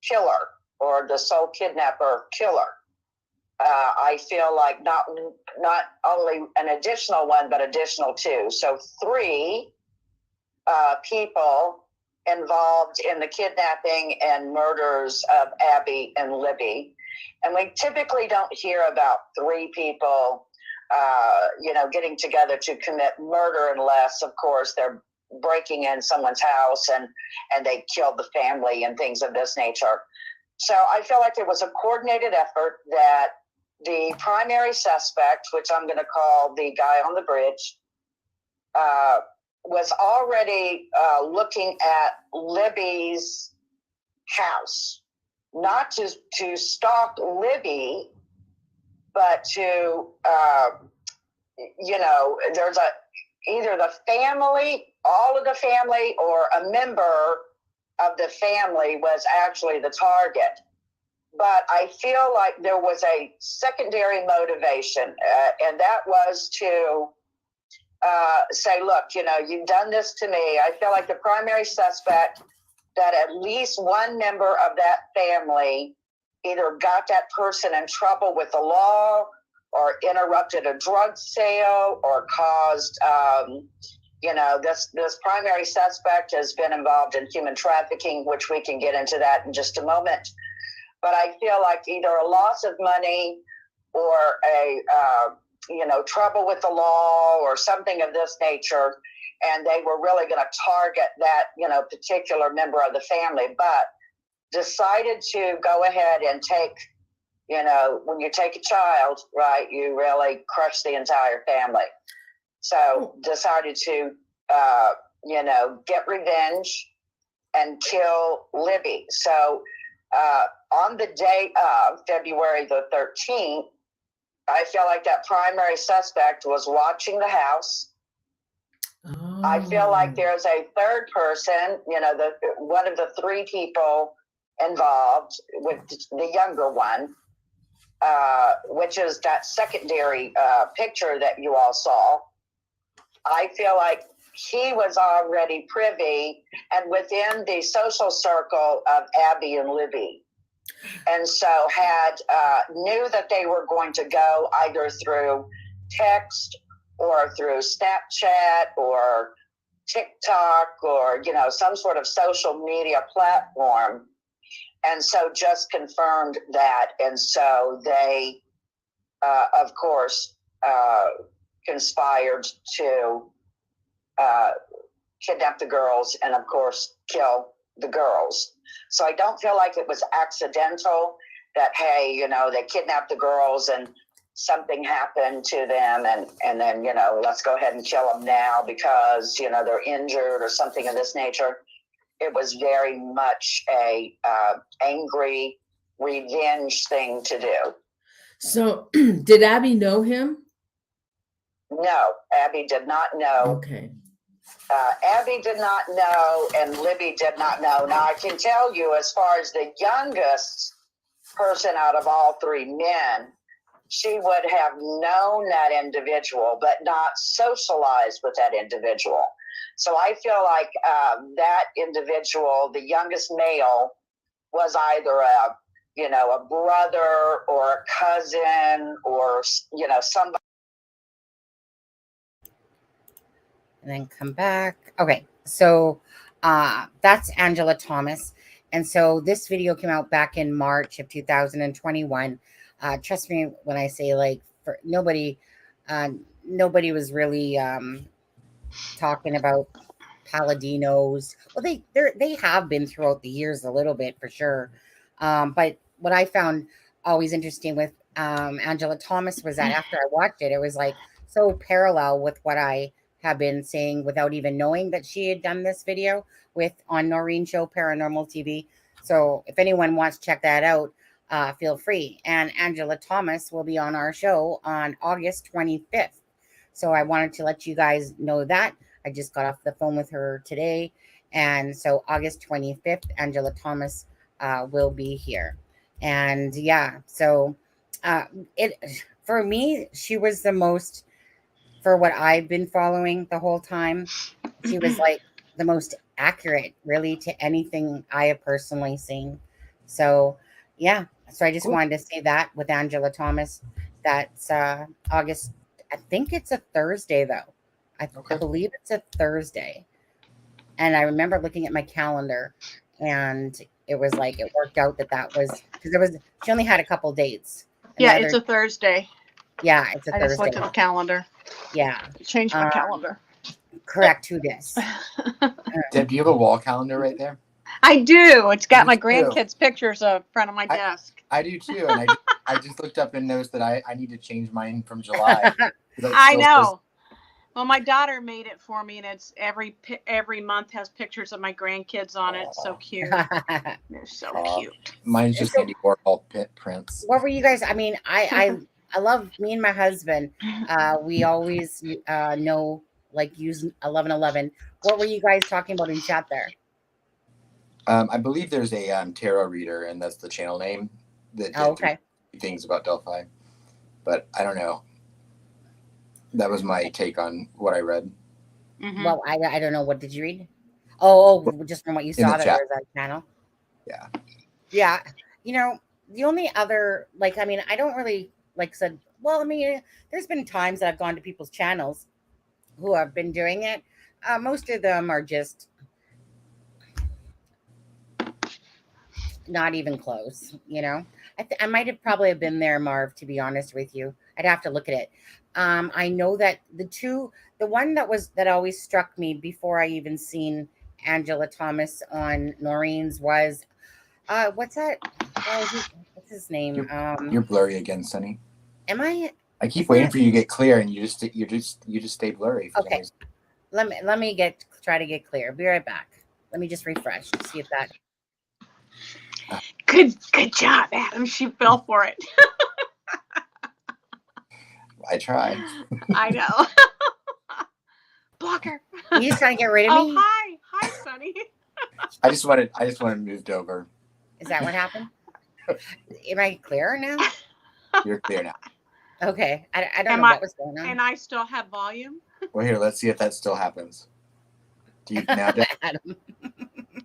killer or the sole kidnapper killer. I feel like not only an additional one, but additional two. So 3 people involved in the kidnapping and murders of Abby and Libby. And we typically don't hear about 3 people, getting together to commit murder unless, of course, they're breaking in someone's house and they killed the family and things of this nature. So I feel like it was a coordinated effort that the primary suspect, which I'm going to call the guy on the bridge, was already looking at Libby's house, not to stalk Libby, but to, there's either the family, all of the family, or a member of the family was actually the target. But I feel like there was a secondary motivation, and that was to say, look, you've done this to me. I feel like the primary suspect, that at least one member of that family either got that person in trouble with the law or interrupted a drug sale or caused, this primary suspect has been involved in human trafficking, which we can get into that in just a moment. But I feel like either a loss of money or a, trouble with the law or something of this nature. and they were really going to target that, particular member of the family, but decided to go ahead and take, when you take a child, right, you really crush the entire family. So decided to, get revenge and kill Libby. So on the day of February the 13th, I feel like that primary suspect was watching the house. Oh. I feel like there's a third person, one of the three people involved with the younger one, which is that secondary picture that you all saw. I feel like he was already privy and within the social circle of Abby and Libby. And so knew that they were going to go either through text or through Snapchat or TikTok or, some sort of social media platform. And so just confirmed that. And so they, of course, conspired to kidnap the girls and, of course, kill the girls. So I don't feel like it was accidental that, hey, they kidnapped the girls and something happened to them and then, let's go ahead and kill them now because, they're injured or something of this nature. It was very much a angry revenge thing to do. So did Abby know him? No, Abby did not know. Okay. Abby did not know, and Libby did not know. Now, I can tell you, as far as the youngest person out of all three men, she would have known that individual, but not socialized with that individual. So I feel like that individual, the youngest male, was either a brother or a cousin or, somebody. And then come back. Okay, so that's Angela Thomas. And so this video came out back in March of 2021. Trust me when I say nobody was really talking about Paladinos. Well, they have been throughout the years a little bit for sure. But what I found always interesting with Angela Thomas was that after I watched it, it was like so parallel with what I have been saying without even knowing that she had done this video on Noreen Show Paranormal TV. So if anyone wants to check that out, feel free. And Angela Thomas will be on our show on August 25th. So I wanted to let you guys know that. I just got off the phone with her today. And so August 25th, Angela Thomas will be here. And yeah, so for me, she was the most, for what I've been following the whole time, she was like the most accurate really to anything I have personally seen. So yeah, so I just wanted to say that with Angela Thomas. That's August, I think it's a Thursday though. I believe it's a Thursday. And I remember looking at my calendar and it was like, it worked out that was, because she only had a couple dates. Yeah, it's a Thursday. Yeah, it's a Thursday. I just looked at the calendar. Yeah. Changed my calendar. Correct, who this? Deb, do you have a wall calendar right there? I do. It's got my grandkids' pictures in front of my desk. I do too. And I just looked up and noticed that I need to change mine from July. I know. Well, my daughter made it for me, and it's every month has pictures of my grandkids on it. So cute. They're so cute. Mine's just Andy Warhol prints. What were you guys? I mean, I love, me and my husband. We always use 1111. What were you guys talking about in chat there? I believe there's a tarot reader, and that's the channel name that did things about Delphi, but I don't know. That was my take on what I read. Mm-hmm. Well, I don't know. What did you read? Oh, just from what you saw, that there's a channel. Yeah. Yeah. The only other, I don't really, said, well, there's been times that I've gone to people's channels who have been doing it. Most of them are just, Not even close, I might have probably been there, Marv, to be honest with you. I'd have to look at it. I know that the one that always struck me before I even seen Angela Thomas on Noreen's was what's that? What's his name? You're blurry again, Sonny. Am I? I keep waiting for you to get clear, and you just stay blurry. For Okay. Let me try to get clear. Be right back. Let me just refresh to see if that. Good job, Adam. She fell for it. I try. I know. Blocker. He's trying to get rid of me. Hi, Sonny. I just wanted moved over. Is that what happened? Am I clear now? You're clear now. Okay. I don't know what was going on. And I still have volume. Well, here, let's see if that still happens. Do you now? Adam.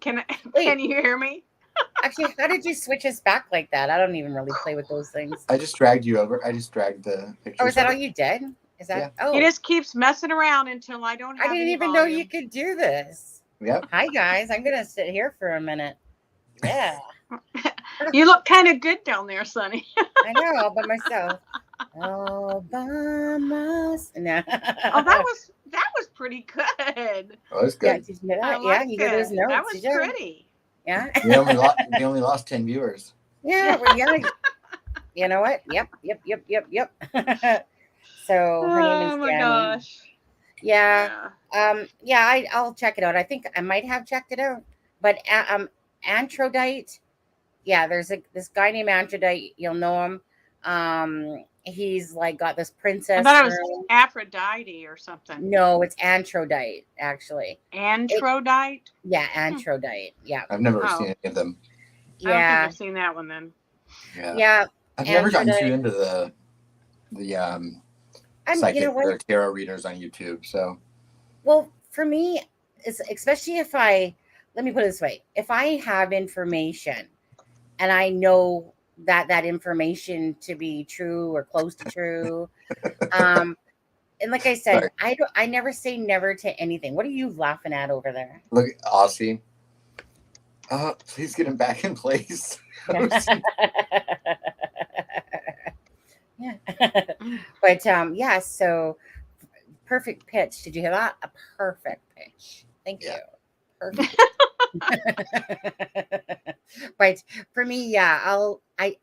Can you hear me? Actually, how did you switch us back like that? I don't even really play with those things. I just dragged you over. I just dragged the picture. Oh, is that all you did? Is that? Yeah. Oh, He just keeps messing around until I don't have I didn't any even volume. know you could do this. Yep. Hi guys, I'm gonna sit here for a minute. Yeah. You look kind of good down there, Sonny. I know, all by myself. All by myself. No. Oh, that was pretty good. Oh, that's Yeah, good. did you hear I that? Yeah, liked you hear those it. notes? That was Did you? pretty. Yeah. They only lost 10 viewers. Yeah, well, yeah. You know what? Yep. So her name is Oh my Danny. gosh. Yeah. I'll check it out. I think I might have checked it out. But Antrodite, yeah, there's this guy named Antrodite. You'll know him. He's like got this princess. I thought it was Aphrodite or something. No, it's Antrodite, actually. Antrodite? Yeah, Antrodite. Yeah. I've never seen any of them. I don't think Yeah. I've seen that one then. Yeah. I've never gotten Antrodite. too into the psychic or tarot readers on YouTube. So, well, for me, it's especially let me put it this way: if I have information and I know that information to be true or close to true, and like I said, sorry. I never say never to anything. What are you laughing at over there? look, Aussie. Please get him back in place. Yeah. But yeah, so perfect pitch. Did you hear that? A perfect pitch. Thank you. Perfect. But for me, yeah, I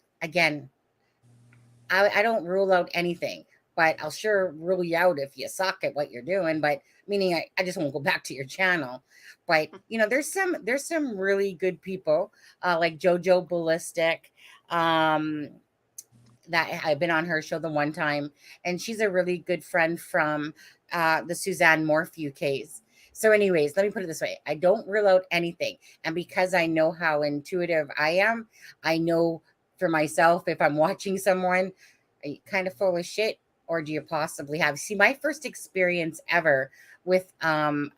don't rule out anything, but I'll sure rule you out if you suck at what you're doing. But meaning I just won't go back to your channel. But there's some really good people like JoJo Ballistic. That I've been on her show the one time, and she's a really good friend from the Suzanne Morphew case. So anyways, let me put it this way. I don't rule out anything. And because I know how intuitive I am, I know for myself, if I'm watching someone, are you kind of full of shit, or do you possibly have? See, my first experience ever with a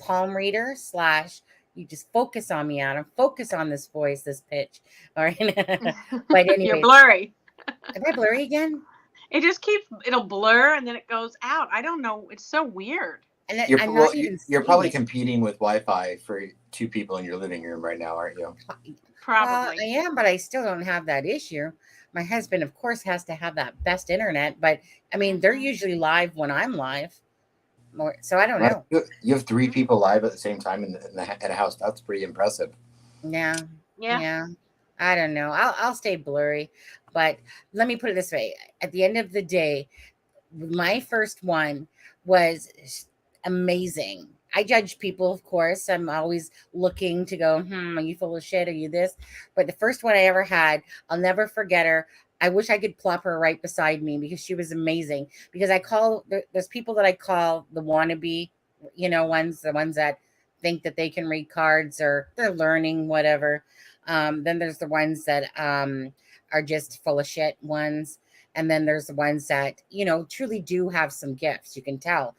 palm reader / you just focus on me, Adam. Focus on this voice, this pitch. All right. But anyway, You're blurry. Am I blurry again? It just it'll blur and then it goes out. I don't know. It's so weird. And then you're probably competing with Wi-Fi for 2 people in your living room right now, aren't you? Probably. I am, but I still don't have that issue. My husband, of course, has to have that best internet. But I mean, they're usually live when I'm live. So I don't know. You have 3 people live at the same time in a house. That's pretty impressive. Yeah. I don't know. I'll stay blurry, but let me put it this way: at the end of the day, my first one was amazing. I judge people, of course. I'm always looking to go, are you full of shit? Are you this? But the first one I ever had, I'll never forget her. I wish I could plop her right beside me because she was amazing. Because there's people that I call the wannabe, the ones that think that they can read cards or they're learning whatever. Then there's the ones that are just full of shit ones. And then there's the ones that, truly do have some gifts. You can tell.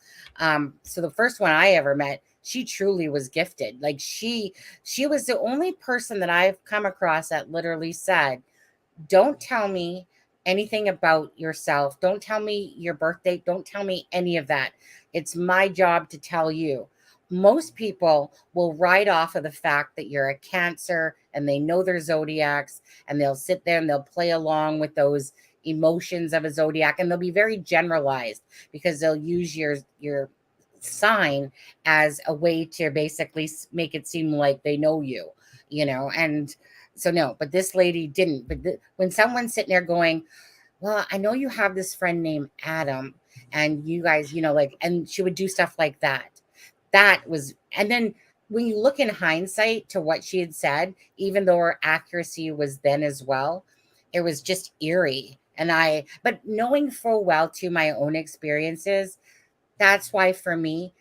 So the first one I ever met, she truly was gifted. Like she was the only person that I've come across that literally said, don't tell me anything about yourself. Don't tell me your birth date. Don't tell me any of that. It's my job to tell you. Most people will write off of the fact that you're a Cancer and they know their zodiacs, and they'll sit there and they'll play along with those emotions of a zodiac, and they'll be very generalized because they'll use your sign as a way to basically make it seem like they know you, and so no, but this lady didn't. But when someone's sitting there going, well, I know you have this friend named Adam, and you guys, and she would do stuff like that. That was, and then when you look in hindsight to what she had said, even though her accuracy was then as well, it was just eerie. But knowing full well to my own experiences, that's why for me,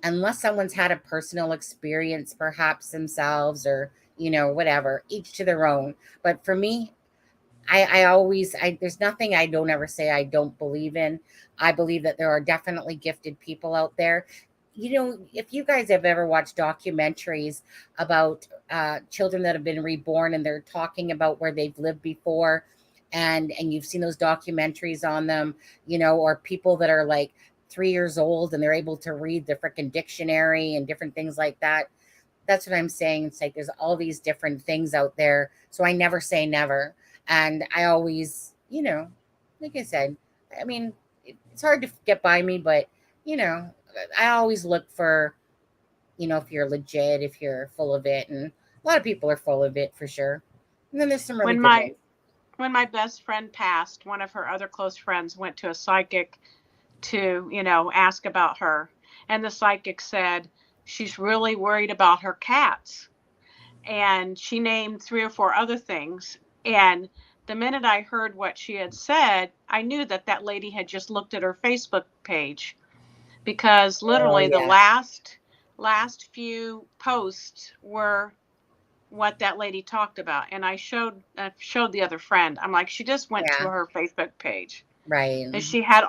unless someone's had a personal experience, perhaps themselves or, whatever, each to their own. But for me, I always, there's nothing I don't ever say I don't believe in. I believe that there are definitely gifted people out there. If you guys have ever watched documentaries about children that have been reborn and they're talking about where they've lived before, and you've seen those documentaries on them, or people that are like 3 years old and they're able to read the freaking dictionary and different things like that. That's what I'm saying. It's like there's all these different things out there. So I never say never. And I always, like I said, I mean, it's hard to get by me, but, I always look for, if you're legit, if you're full of it. And a lot of people are full of it for sure. And then there's some really good ones. When my best friend passed, one of her other close friends went to a psychic to, ask about her. And the psychic said, she's really worried about her cats. And she named 3 or 4 other things. And the minute I heard what she had said, I knew that lady had just looked at her Facebook page, because literally the last few posts were what that lady talked about. And I showed the other friend. I'm like, she just went to her Facebook page. Right. And she had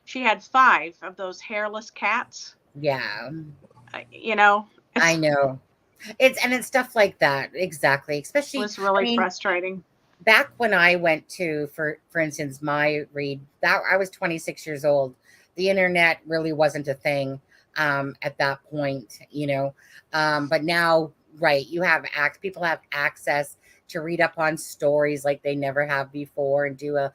she had 5 of those hairless cats. Yeah. I know. It's stuff like that. Exactly. Especially, it's really frustrating. Back when I went to, for instance, my read, that I was 26 years old. The internet really wasn't a thing at that point, but now, right, people have access to read up on stories like they never have before and do a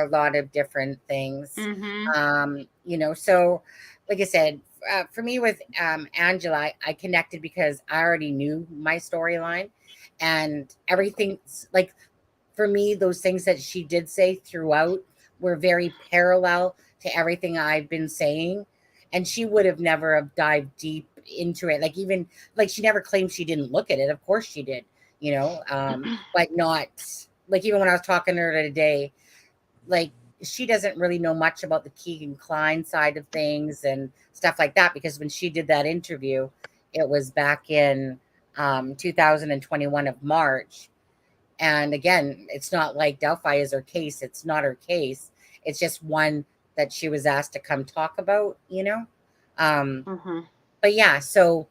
lot of different things. Mm-hmm. So like I said, for me with Angela, I connected because I already knew my storyline and everything. Like for me, those things that she did say throughout were very parallel to everything I've been saying. And she would have never have dived deep into it. Like she never claimed she didn't look at it. Of course she did, but not like, even when I was talking to her today, like she doesn't really know much about the Keegan Kline side of things and stuff like that, because when she did that interview, it was back in 2021 of March. And again, it's not like Delphi is her case. It's not her case. It's just one that she was asked to come talk about, Mm-hmm. But yeah, so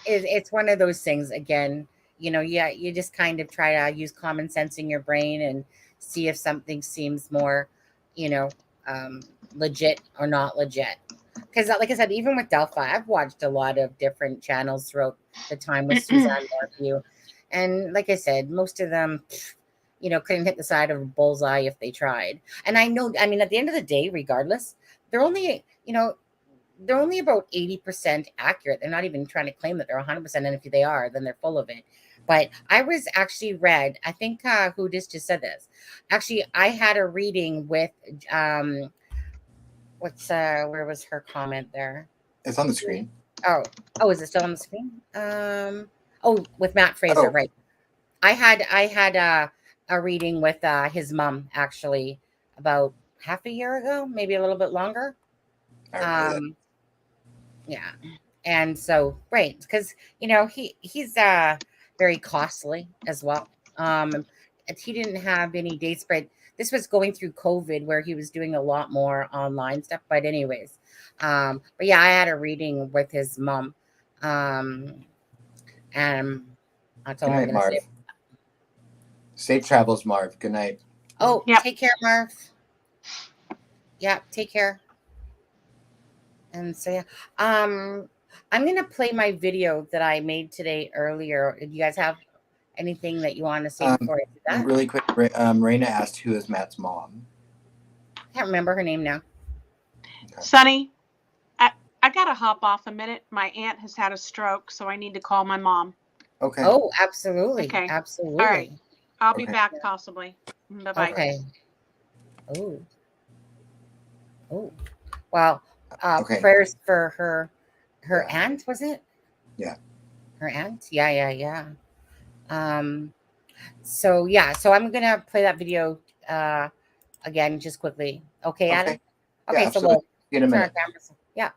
it's one of those things again, you just kind of try to use common sense in your brain and see if something seems more, legit or not legit. Because like I said, even with Delphi, I've watched a lot of different channels throughout the time with Suzanne Morphew. And like I said, most of them, couldn't hit the side of a bullseye if they tried. And at the end of the day, regardless, they're only about 80% accurate. They're not even trying to claim that they're 100%. And if they are, then they're full of it. But I was actually read, I think who just said this. Actually, I had a reading with, where was her comment there? It's on the screen. Oh, is it still on the screen? With Matt Fraser, right. I had a reading with his mom actually about half a year ago, maybe a little bit longer. Yeah. And so, right, because he's very costly as well. He didn't have any dates, but this was going through COVID where he was doing a lot more online stuff. But anyways, but yeah, I had a reading with his mom. And that's all I'm going to say. Safe travels, Marv. Good night. Oh, yep. Take care, Marv. Yeah, take care. And so, yeah, I'm going to play my video that I made today earlier. Do you guys have anything that you want to say before I do that? Really quick, Raina asked who is Matt's mom. Can't remember her name now. Okay. Sonny, I got to hop off a minute. My aunt has had a stroke, so I need to call my mom. Okay. Oh, absolutely. Okay. Absolutely. All right. I'll be Okay. back possibly. Bye-bye. Okay. Oh. Oh. Well, Okay. prayers for her Yeah. aunt, was it? Yeah. Her aunt? Yeah. So I'm gonna play that video again just quickly. Okay, Okay. Adam? Yeah, Okay, so absolutely. we'll See you in a turn our minute. cameras. Yeah.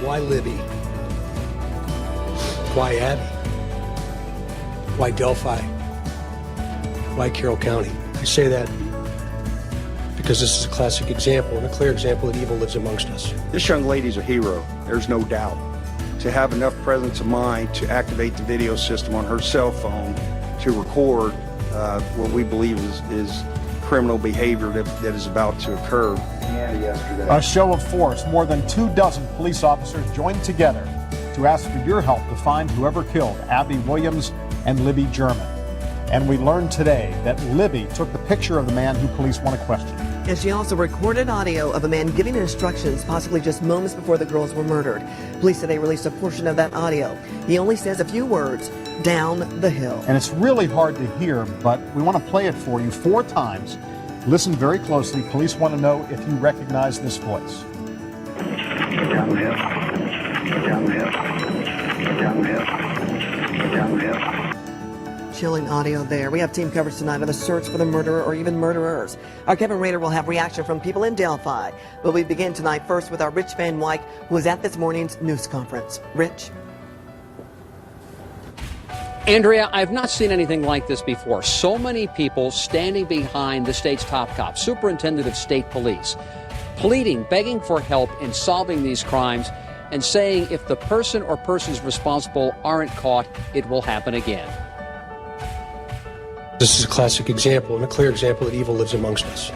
Why Libby? Why Abby? Why Delphi? Why Carroll County? I say that because this is a classic example and a clear example that evil lives amongst us. This young lady's a hero, there's no doubt. To have enough presence of mind to activate the video system on her cell phone to record what we believe is criminal behavior that is about to occur. A show of force. More than 24 police officers joined together to ask for your help to find whoever killed Abby Williams and Libby German. And we learned today that Libby took the picture of the man who police want to question. And she also recorded audio of a man giving instructions, possibly just moments before the girls were murdered. Police today released a portion of that audio. He only says a few words, down the hill. And it's really hard to hear, but we want to play it for you 4 times. Listen very closely. Police want to know if you recognize this voice. Down the hill. Down the hill. Down the hill. Down the hill. Chilling audio there. We have team coverage tonight on the search for the murderer or even murderers. Our Kevin Rader will have reaction from people in Delphi. But we begin tonight first with our Rich Van Wyk, who was at this morning's news conference. Rich? Andrea, I've not seen anything like this before. So many people standing behind the state's top cop, Superintendent of State Police, pleading, begging for help in solving these crimes and saying if the person or persons responsible aren't caught, it will happen again. This is a classic example and a clear example that evil lives amongst us.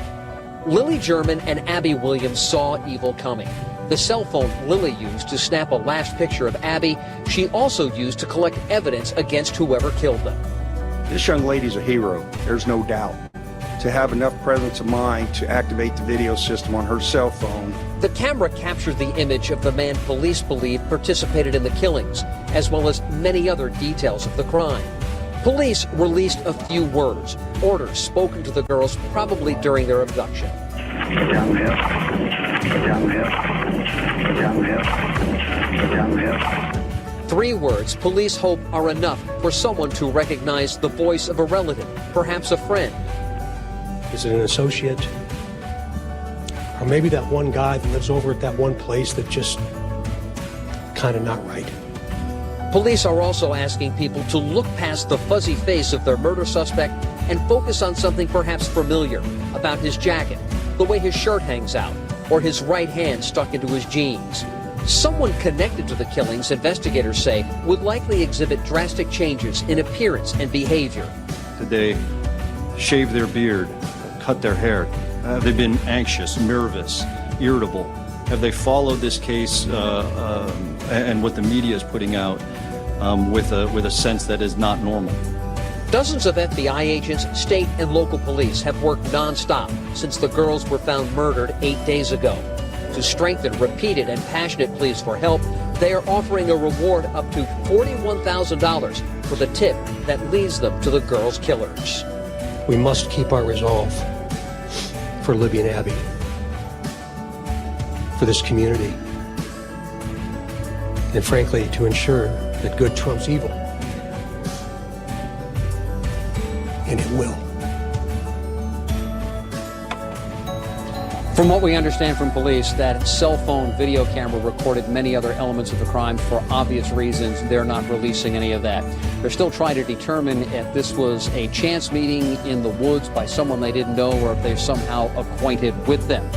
Lily German and Abby Williams saw evil coming. The cell phone Lily used to snap a last picture of Abby, she also used to collect evidence against whoever killed them. This young lady's a hero, there's no doubt. To have enough presence of mind to activate the video system on her cell phone. The camera captured the image of the man police believe participated in the killings, as well as many other details of the crime. Police released a few words, orders spoken to the girls probably during their abduction. Down the hill. Down the hill. Down the hill. Down the hill. 3 words police hope are enough for someone to recognize the voice of a relative, perhaps a friend. Is it an associate? Or maybe that one guy that lives over at that one place that just kind of not right. Police are also asking people to look past the fuzzy face of their murder suspect and focus on something perhaps familiar about his jacket, the way his shirt hangs out, or his right hand stuck into his jeans. Someone connected to the killings, investigators say, would likely exhibit drastic changes in appearance and behavior. Did they shave their beard, cut their hair? Have they been anxious, nervous, irritable? Have they followed this case and what the media is putting out with a sense that is not normal? Dozens of FBI agents, state and local police have worked nonstop since the girls were found murdered 8 days ago. To strengthen repeated and passionate pleas for help, they are offering a reward up to $41,000 for the tip that leads them to the girls' killers. We must keep our resolve for Libby and Abby, for this community, and frankly, to ensure that good trumps evil. And it will. From what we understand from police, that cell phone video camera recorded many other elements of the crime. For obvious reasons, they're not releasing any of that. They're still trying to determine if this was a chance meeting in the woods by someone they didn't know or if they're somehow acquainted with them.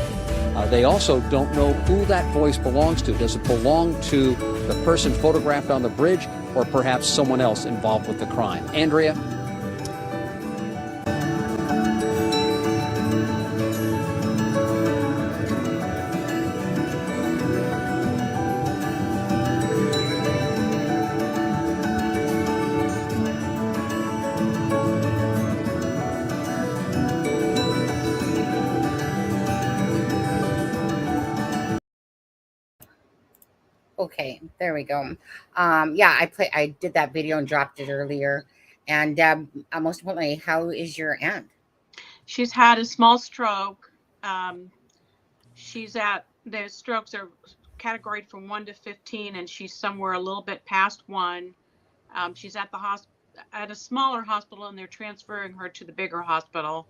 They also don't know who that voice belongs to. Does it belong to the person photographed on the bridge or perhaps someone else involved with the crime? Andrea? Okay, there we go. Yeah, I did that video and dropped it earlier. And most importantly, how is your aunt? She's had a small stroke. The strokes are categorized from 1 to 15, and she's somewhere a little bit past 1. She's at a smaller hospital, and they're transferring her to the bigger hospital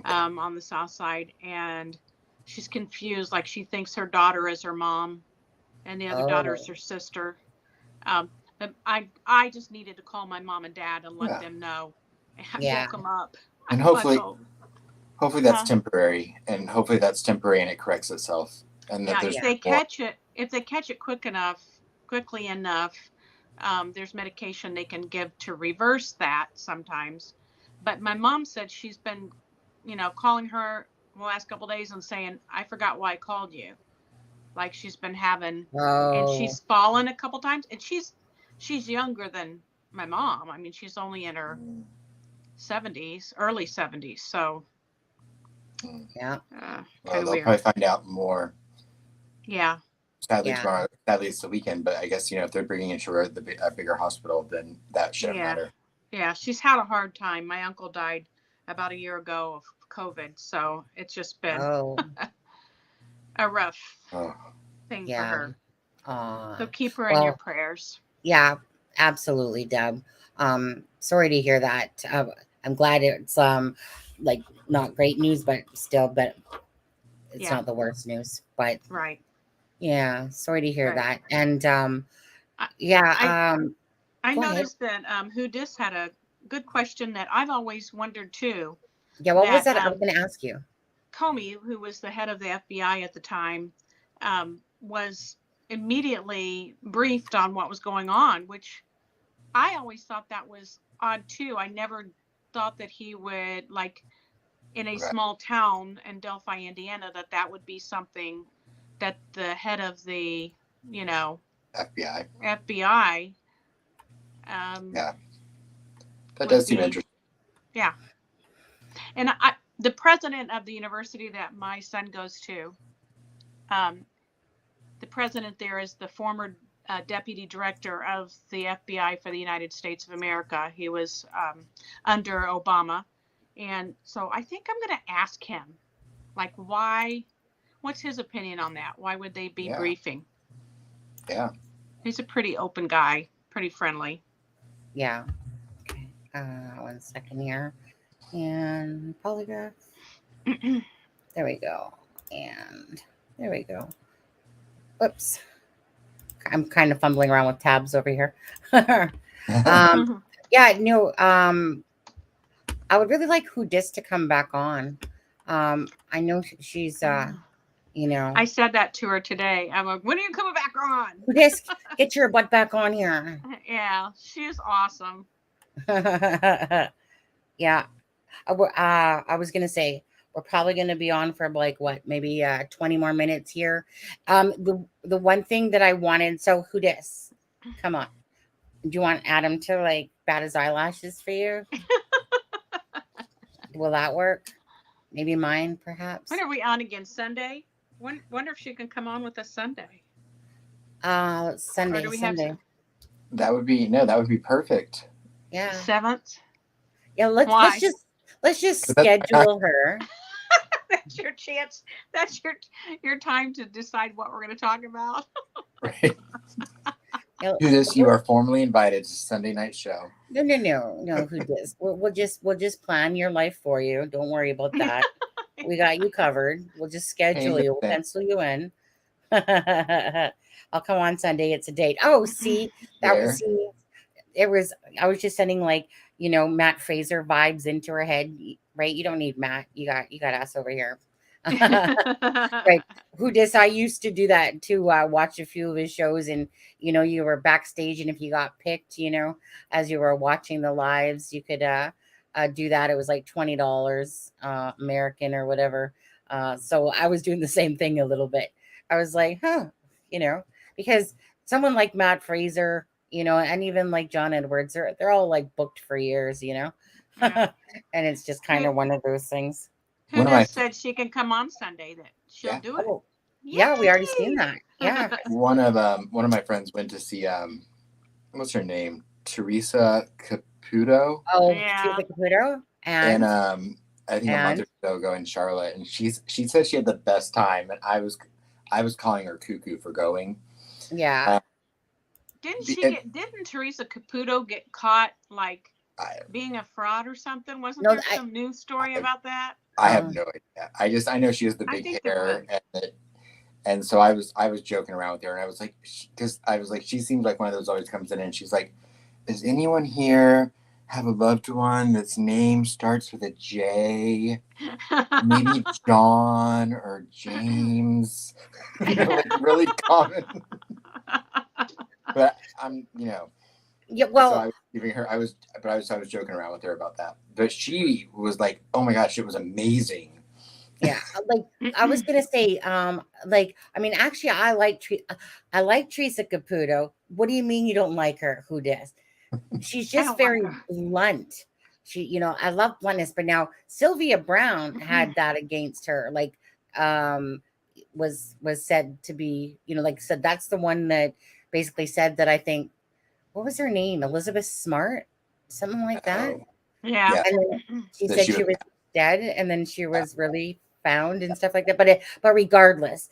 on the south side. And she's confused, like she thinks her daughter is her mom, and the other daughter is her sister. But I just needed to call my mom and dad and let them know, and woke them up. And hopefully that's temporary, and hopefully that's temporary and it corrects itself. And that if they catch it quickly enough, there's medication they can give to reverse that sometimes. But my mom said she's been, calling her the last couple of days and saying, I forgot why I called you. Like she's been having, and she's fallen a couple times, and she's younger than my mom. I mean, she's only in her 70s, early 70s. So Yeah. Well, kind of they'll weird. probably find out more. Yeah. Sadly, Yeah. tomorrow. Sadly, it's the weekend, but I guess if they're bringing it to a bigger hospital, then that shouldn't Yeah. matter. Yeah. She's had a hard time. My uncle died about a year ago of COVID, so it's just been a rough thing for her. So keep her in your prayers. Yeah, absolutely, Deb. Sorry to hear that. I'm glad it's like not great news, but still, but it's not the worst news. But right. Yeah, sorry to hear Right. that. And I go ahead. noticed that Who Dis had a good question that I've always wondered too. Yeah, what was that? I was going to ask you. Comey, who was the head of the FBI at the time, was immediately briefed on what was going on, which I always thought that was odd too. I never thought that he would, like, in a small town in Delphi, Indiana, that would be something that the head of the, FBI. Yeah, that does seem interesting. Yeah, and the president of the university that my son goes to, the president there is the former deputy director of the FBI for the United States of America. He was under Obama, and so I think I'm going to ask him, like, what's his opinion on that? Why would they be briefing? Yeah. He's a pretty open guy, pretty friendly. Yeah. Okay. 1 second here. And polygraph. There we go. And there we go. Whoops. I'm kind of fumbling around with tabs over here. Yeah, no, I would really like Who Dis to come back on. I know she's I said that to her today. I'm like, when are you coming back on? Who Dis, get your butt back on here. Yeah, she's awesome. Yeah. I was gonna say we're probably gonna be on for like maybe 20 more minutes here. The one thing that I wanted, so Who Dis, come on. Do you want Adam to like bat his eyelashes for you? Will that work? Maybe mine, perhaps. When are we on again? Sunday? Wonder if she can come on with us Sunday. Sunday. Or do we Sunday. have That would be perfect. Yeah. 7th? Yeah, let's just schedule her. That's your chance. That's your time to decide what we're going to talk about. Right. Who Dis, you are formally invited to Sunday night show. No. Who Dis? We'll just plan your life for you. Don't worry about that. We got you covered. We'll just schedule you. We'll pencil you in. I'll come on Sunday. It's a date. Oh, see, I was just sending Matt Fraser vibes into her head. Right? You don't need Matt. You got us over here. Right. Who Dis? I used to do that to watch a few of his shows, and you were backstage, and if you got picked, as you were watching the lives, you could do that. It was like $20 American or whatever. So I was doing the same thing a little bit. I was like, because someone like Matt Fraser, and even like John Edwards, they're all like booked for years, Yeah. and it's just kind of one of those things. Who Dis said she can come on Sunday, that she'll do it. Oh, yeah, we already seen that. Yeah. One of my friends went to see what's her name? Teresa Caputo. Oh, Teresa Caputo. And I think a month or so ago in Charlotte, and she said she had the best time, and I was calling her cuckoo for going. Yeah. Didn't Teresa Caputo get caught being a fraud or something? Wasn't there some news story about that? I have no idea. I know she has the big hair, and so I was joking around with her, and I was like, she seems like one of those always comes in, and she's like, does anyone here have a loved one that's name starts with a J? Maybe John or James. Really common. But yeah, well, so I was giving her. I was joking around with her about that. But she was like, "Oh my gosh, it was amazing." Yeah, I was gonna say, actually, I like Teresa Caputo. What do you mean you don't like her? Who Dis? She's just very blunt. she, I love bluntness, but now Sylvia Brown had that against her. Like, was said to be, like said, that's the one that basically said that, I think, what was her name? Elizabeth Smart, something like that. Yeah. Yeah. And then she That said she she was- was dead, and then she was really found and stuff like that. But regardless,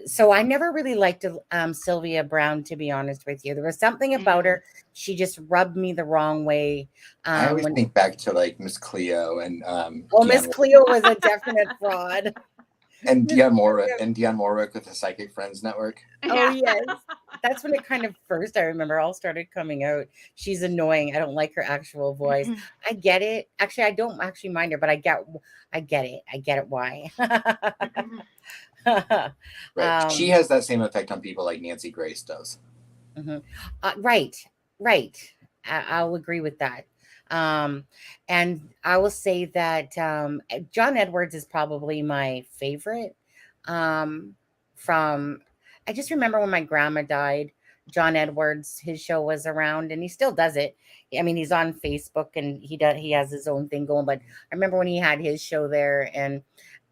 so I never really liked Sylvia Brown, to be honest with you. There was something about her. She just rubbed me the wrong way. I always think back to like Miss Cleo and Miss Cleo was a definite fraud. And Dionne Warwick with the Psychic Friends Network. Oh yes, that's when it kind of first, I remember, all started coming out. She's annoying. I don't like her actual voice. I get it. Actually, I don't actually mind her, but I get it. I get it why. Right. She has that same effect on people like Nancy Grace does. Right. I'll agree with that. And I will say that John Edwards is probably my favorite. From I just remember when my grandma died, John Edwards, his show was around, and he still does it. I mean, he's on Facebook and he has his own thing going. But I remember when he had his show there, and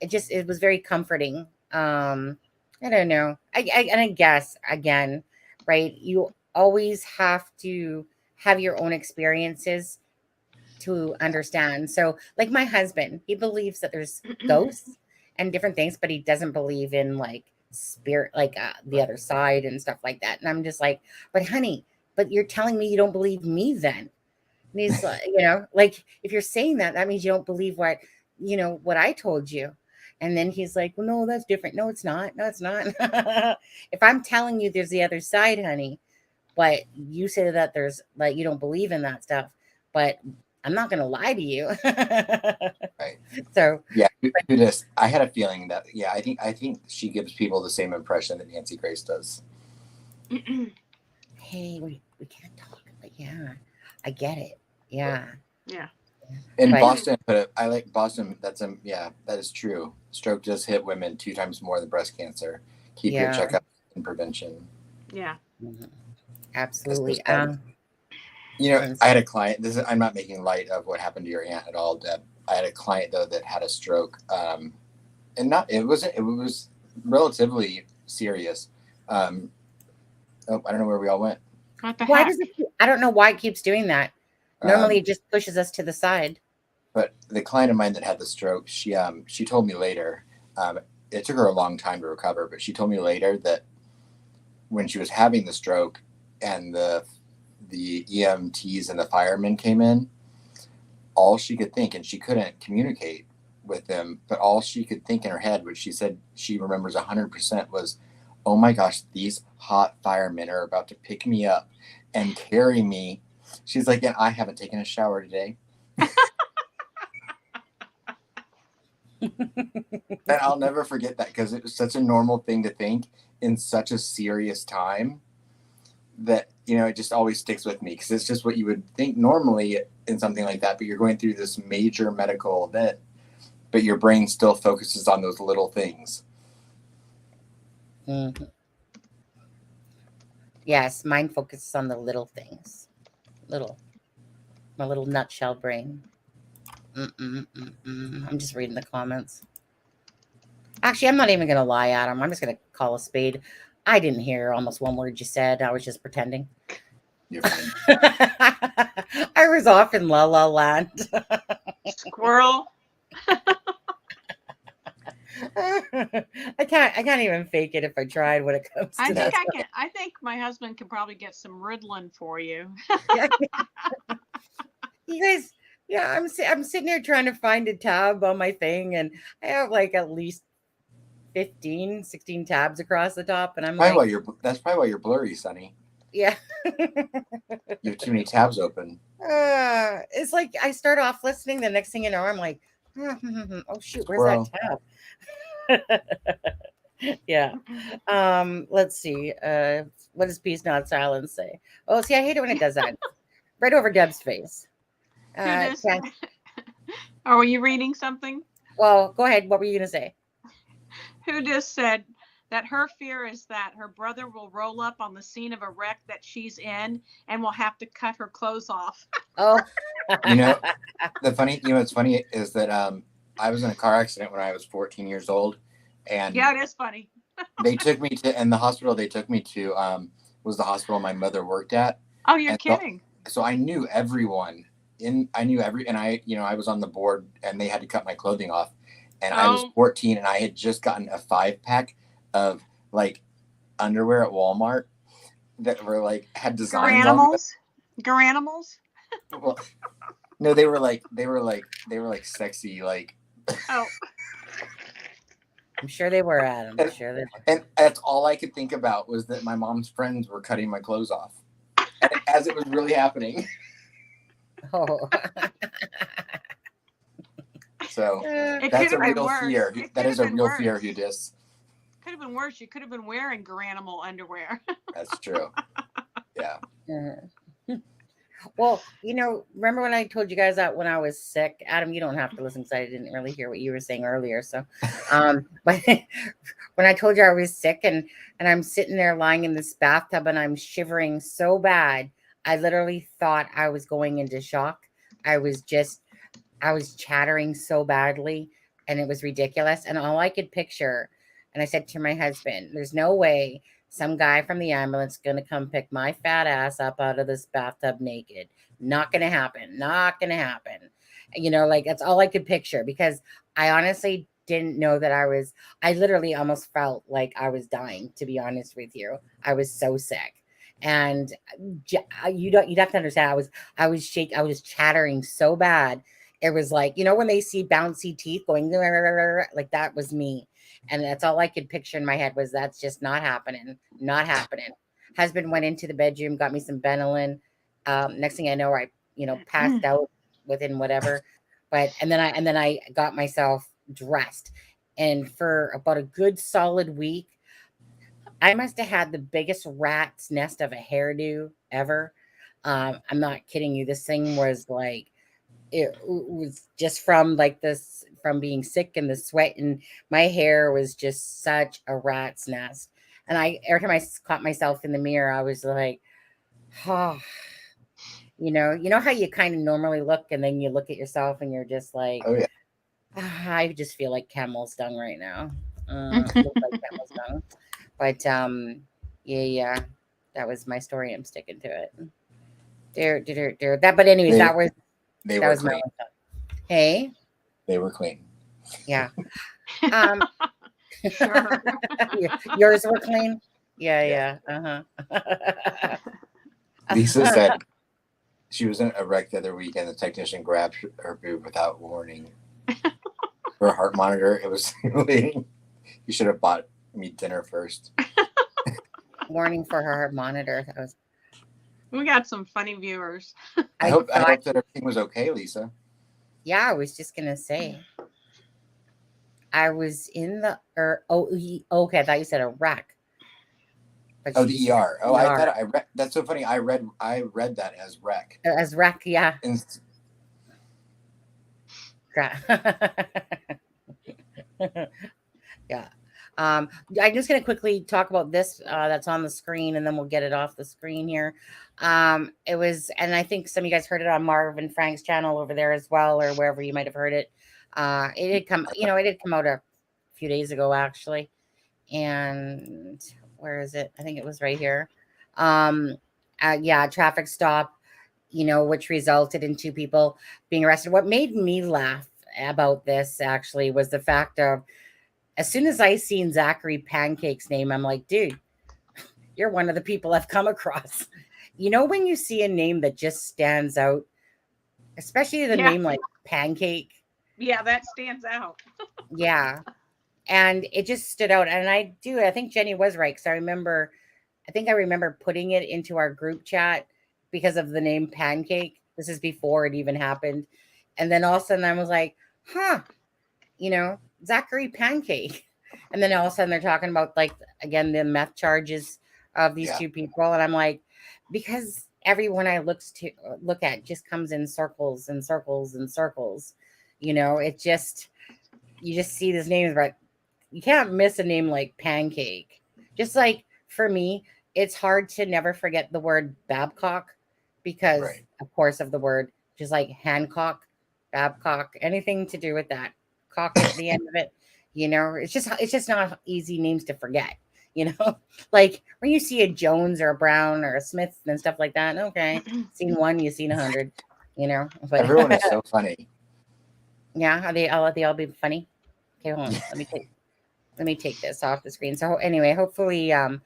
it was very comforting. I don't know. I guess again, right? You always have to have your own experiences to understand. So, like my husband, he believes that there's ghosts and different things, but he doesn't believe in like spirit, like the other side and stuff like that. And I'm just like, but honey, but you're telling me you don't believe me then? And he's like, like if you're saying that, that means you don't believe what I told you. And then he's like, well, no, that's different. No, it's not. No, it's not. If I'm telling you there's the other side, honey, but you say that there's like, you don't believe in that stuff, but I'm not going to lie to you. Right. So yeah, I had a feeling that, I think she gives people the same impression that Nancy Grace does. Hey, we can't talk, but yeah, I get it. Yeah. Yeah. In Boston, but I like Boston. That is true. Stroke does hit women 2 times more than breast cancer. Keep your checkup and prevention. Yeah. Absolutely. I had a client. I'm not making light of what happened to your aunt at all, Deb. I had a client though that had a stroke, and it was relatively serious. I don't know where we all went. Why does it? I don't know why it keeps doing that. Normally, it just pushes us to the side. But the client of mine that had the stroke, she told me later. It took her a long time to recover, but she told me later that when she was having the stroke, and the EMTs and the firemen came in, all she could think, and she couldn't communicate with them, but all she could think in her head, which she said she remembers 100%, was, oh my gosh, these hot firemen are about to pick me up and carry me. She's like, and I haven't taken a shower today. And I'll never forget that, because it was such a normal thing to think in such a serious time that, it just always sticks with me, because it's just what you would think normally in something like that, but you're going through this major medical event, but your brain still focuses on those little things. Mm-hmm. Yes, mine focuses on the little things. My little nutshell brain. I'm just reading the comments. Actually, I'm not even going to lie, Adam. I'm just going to call a spade. I didn't hear almost one word you said. I was just pretending. You're fine. I was off in La La Land. Squirrel. I can't even fake it if I tried when it comes to that. I think my husband could probably get some Ritalin for you. You guys, I'm sitting here trying to find a tab on my thing, and I have like at least 15, 16 tabs across the top, and I'm that's probably why you're blurry, Sonny. Yeah. You have too many tabs open. It's like I start off listening, the next thing you know, I'm like, oh shoot, where's that tab? Yeah. Let's see. What does peace not silence say? Oh, see, I hate it when it does that. Right over Deb's face. Were you reading something? Well, go ahead. What were you gonna say? Who just said that her fear is that her brother will roll up on the scene of a wreck that she's in and will have to cut her clothes off. Oh, What's funny is that I was in a car accident when I was 14 years old, and Yeah, it is funny. they took me to, and the hospital they took me to was the hospital my mother worked at. Oh, you're And kidding. So I knew everyone and I was on the board, and they had to cut my clothing off, and I was 14, and I had just gotten a 5-pack of like underwear at Walmart that were like had designs on them. Garanimals? Well, no, they were like sexy, like. Oh. I'm sure they were, Adam. I'm sure they were. And that's all I could think about was that my mom's friends were cutting my clothes off, as it was really happening. Oh. So that's a real fear. That is a real fear, Hudis. Could have been worse. You could have been wearing Garanimal underwear. That's true. Yeah. Well, remember when I told you guys that when I was sick? Adam, you don't have to listen because I didn't really hear what you were saying earlier. So, but when I told you I was sick and I'm sitting there lying in this bathtub and I'm shivering so bad, I literally thought I was going into shock. I was chattering so badly, and it was ridiculous. And all I could picture, and I said to my husband, there's no way some guy from the ambulance is going to come pick my fat ass up out of this bathtub naked. Not going to happen. Not going to happen. That's all I could picture, because I honestly didn't know that I literally almost felt like I was dying, to be honest with you. I was so sick. And you'd have to understand, I was shaking. I was chattering so bad. It was like, when they see bouncy teeth going, like that was me. And that's all I could picture in my head was that's just not happening. Not happening. Husband went into the bedroom, got me some Benylin. Next thing I know, I, passed out within whatever. And then I got myself dressed. And for about a good solid week, I must have had the biggest rat's nest of a hairdo ever. I'm not kidding you. This thing was like, it was just from being sick and the sweat, and my hair was just such a rat's nest. And every time I caught myself in the mirror, I was like, oh, you know how you kind of normally look, and then you look at yourself and you're just like, oh yeah, I just feel like camel's dung right now. Like camel's dung. But yeah, that was my story. I'm sticking to it. That, but anyways, that was clean. Hey, they were clean. Yeah. Sure. Yours were clean. Yeah. Lisa said she was in a wreck the other week, and the technician grabbed her boob without warning. Her heart monitor. It was waiting. You should have bought me dinner first. Warning for her heart monitor. We got some funny viewers. I hope that everything was okay, Lisa. Yeah, I was just gonna say. I was in the okay. I thought you said a wreck. The ER. Oh, ER. I thought I read. That's so funny. I read that as wreck. As wreck, yeah. Yeah. I'm just going to quickly talk about this that's on the screen, and then we'll get it off the screen here. It was, and I think some of you guys heard it on Marv and Frank's channel over there as well, or wherever you might have heard it. It had come out a few days ago, actually. And where is it? I think it was right here. Traffic stop, which resulted in 2 people being arrested. What made me laugh about this actually was the fact of, as soon as I seen Zachary Pancake's name, I'm like, dude, you're one of the people I've come across. When you see a name that just stands out, especially the name like Pancake. Yeah, that stands out. Yeah. And it just stood out. And I think Jenny was right. Because I remember putting it into our group chat because of the name Pancake. This is before it even happened. And then all of a sudden I was like, Zachary Pancake. And then all of a sudden they're talking about, like, again, the meth charges of these 2 people. And I'm like, because everyone I look at just comes in circles and circles and circles. It just, you just see these names, but you can't miss a name like Pancake. Just like for me, it's hard to never forget the word Babcock because, of course, of the word just like Hancock, Babcock, anything to do with that cock at the end of it. It's just not easy names to forget. Like when you see a Jones or a Brown or a Smith and stuff like that. Okay, seen one, you've seen 100. But Everyone is so funny. yeah, are they all be funny? Okay, hold on. Let me take this off the screen. So anyway, hopefully, Yeah.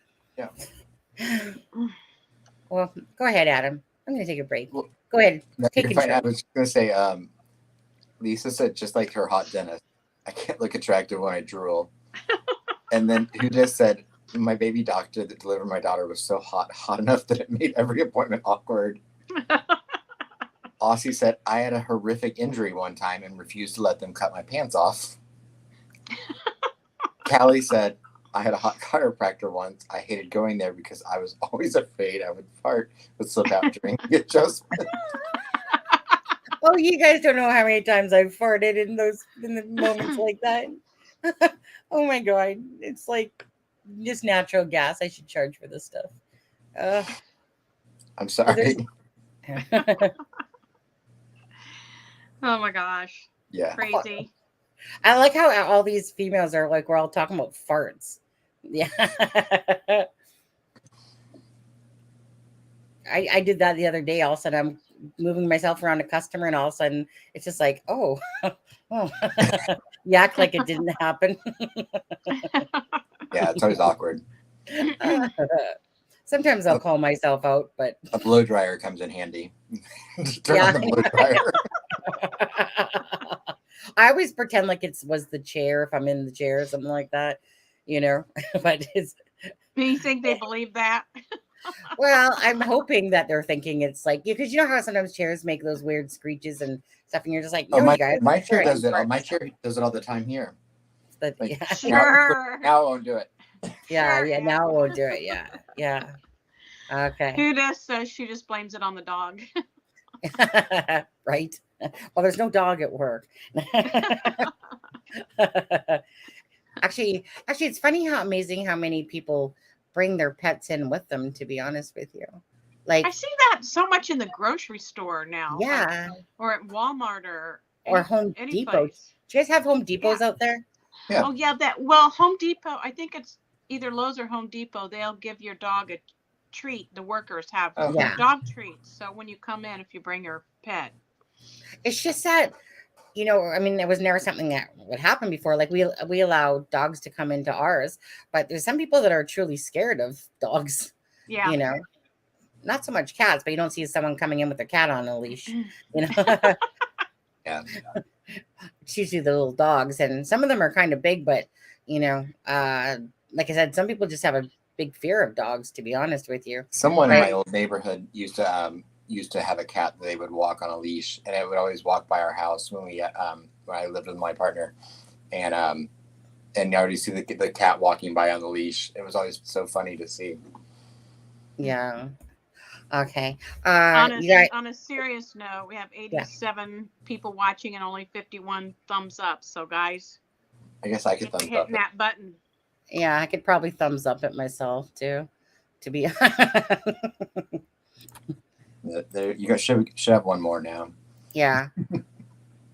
Well, go ahead, Adam. I'm going to take a break. Go ahead. Take You're fine. control. I was going to say, Lisa said just like her hot dentist, I can't look attractive when I drool. And then who just said, my baby doctor that delivered my daughter was so hot enough that it made every appointment awkward. Aussie said, I had a horrific injury one time and refused to let them cut my pants off. Callie said, I had a hot chiropractor once. I hated going there because I was always afraid I would fart but slip out during the adjustment. Oh, you guys don't know how many times I've farted in the moments like that. Oh my God. It's like just natural gas. I should charge for this stuff. I'm sorry. Oh my gosh. Yeah. Crazy. I like how all these females are like, we're all talking about farts. Yeah. I did that the other day. All of a sudden I'm moving myself around a customer and all of a sudden it's just like, oh. You act like it didn't happen. Yeah, it's always awkward. Sometimes I'll call myself out, but a blow dryer comes in handy. Turn on the blow dryer. I always pretend like it was the chair if I'm in the chair or something like that, but it's. Do you think they believe that? Well, I'm hoping that they're thinking it's like, because you know how sometimes chairs make those weird screeches and stuff, and you're just like, no, my, you guys. My chair does it. My chair does it all the time here. But, like, yeah. Sure. Now I won't do it. Yeah, yeah. Now I won't do it. Yeah. Okay. Who does says she just blames it on the dog. Right. Well, there's no dog at work. Actually, it's funny how amazing how many people bring their pets in with them, to be honest with you. Like I see that so much in the grocery store now. Yeah. Like, or at Walmart or Home Depot. Place. Do you guys have Home Depots out there? Yeah. Oh yeah, Home Depot, I think it's either Lowe's or Home Depot. They'll give your dog a treat. The workers have dog treats. So when you come in, if you bring your pet. It's just that, it was never something that would happen before. Like we allow dogs to come into ours, but there's some people that are truly scared of dogs. Yeah. Not so much cats, but you don't see someone coming in with a cat on a leash. Yeah. It's usually the little dogs, and some of them are kind of big, but like I said, some people just have a big fear of dogs, to be honest with you. Someone in my old neighborhood used to have a cat that they would walk on a leash, and it would always walk by our house when I lived with my partner, and I already see the cat walking by on the leash. It was always so funny to see. Yeah. Okay. On a serious note, we have 87 people watching and only 51 thumbs up. So guys, I guess I could thumbs up. Hitting that button. Yeah, I could probably thumbs up it myself too. To be You should have one more now. Yeah.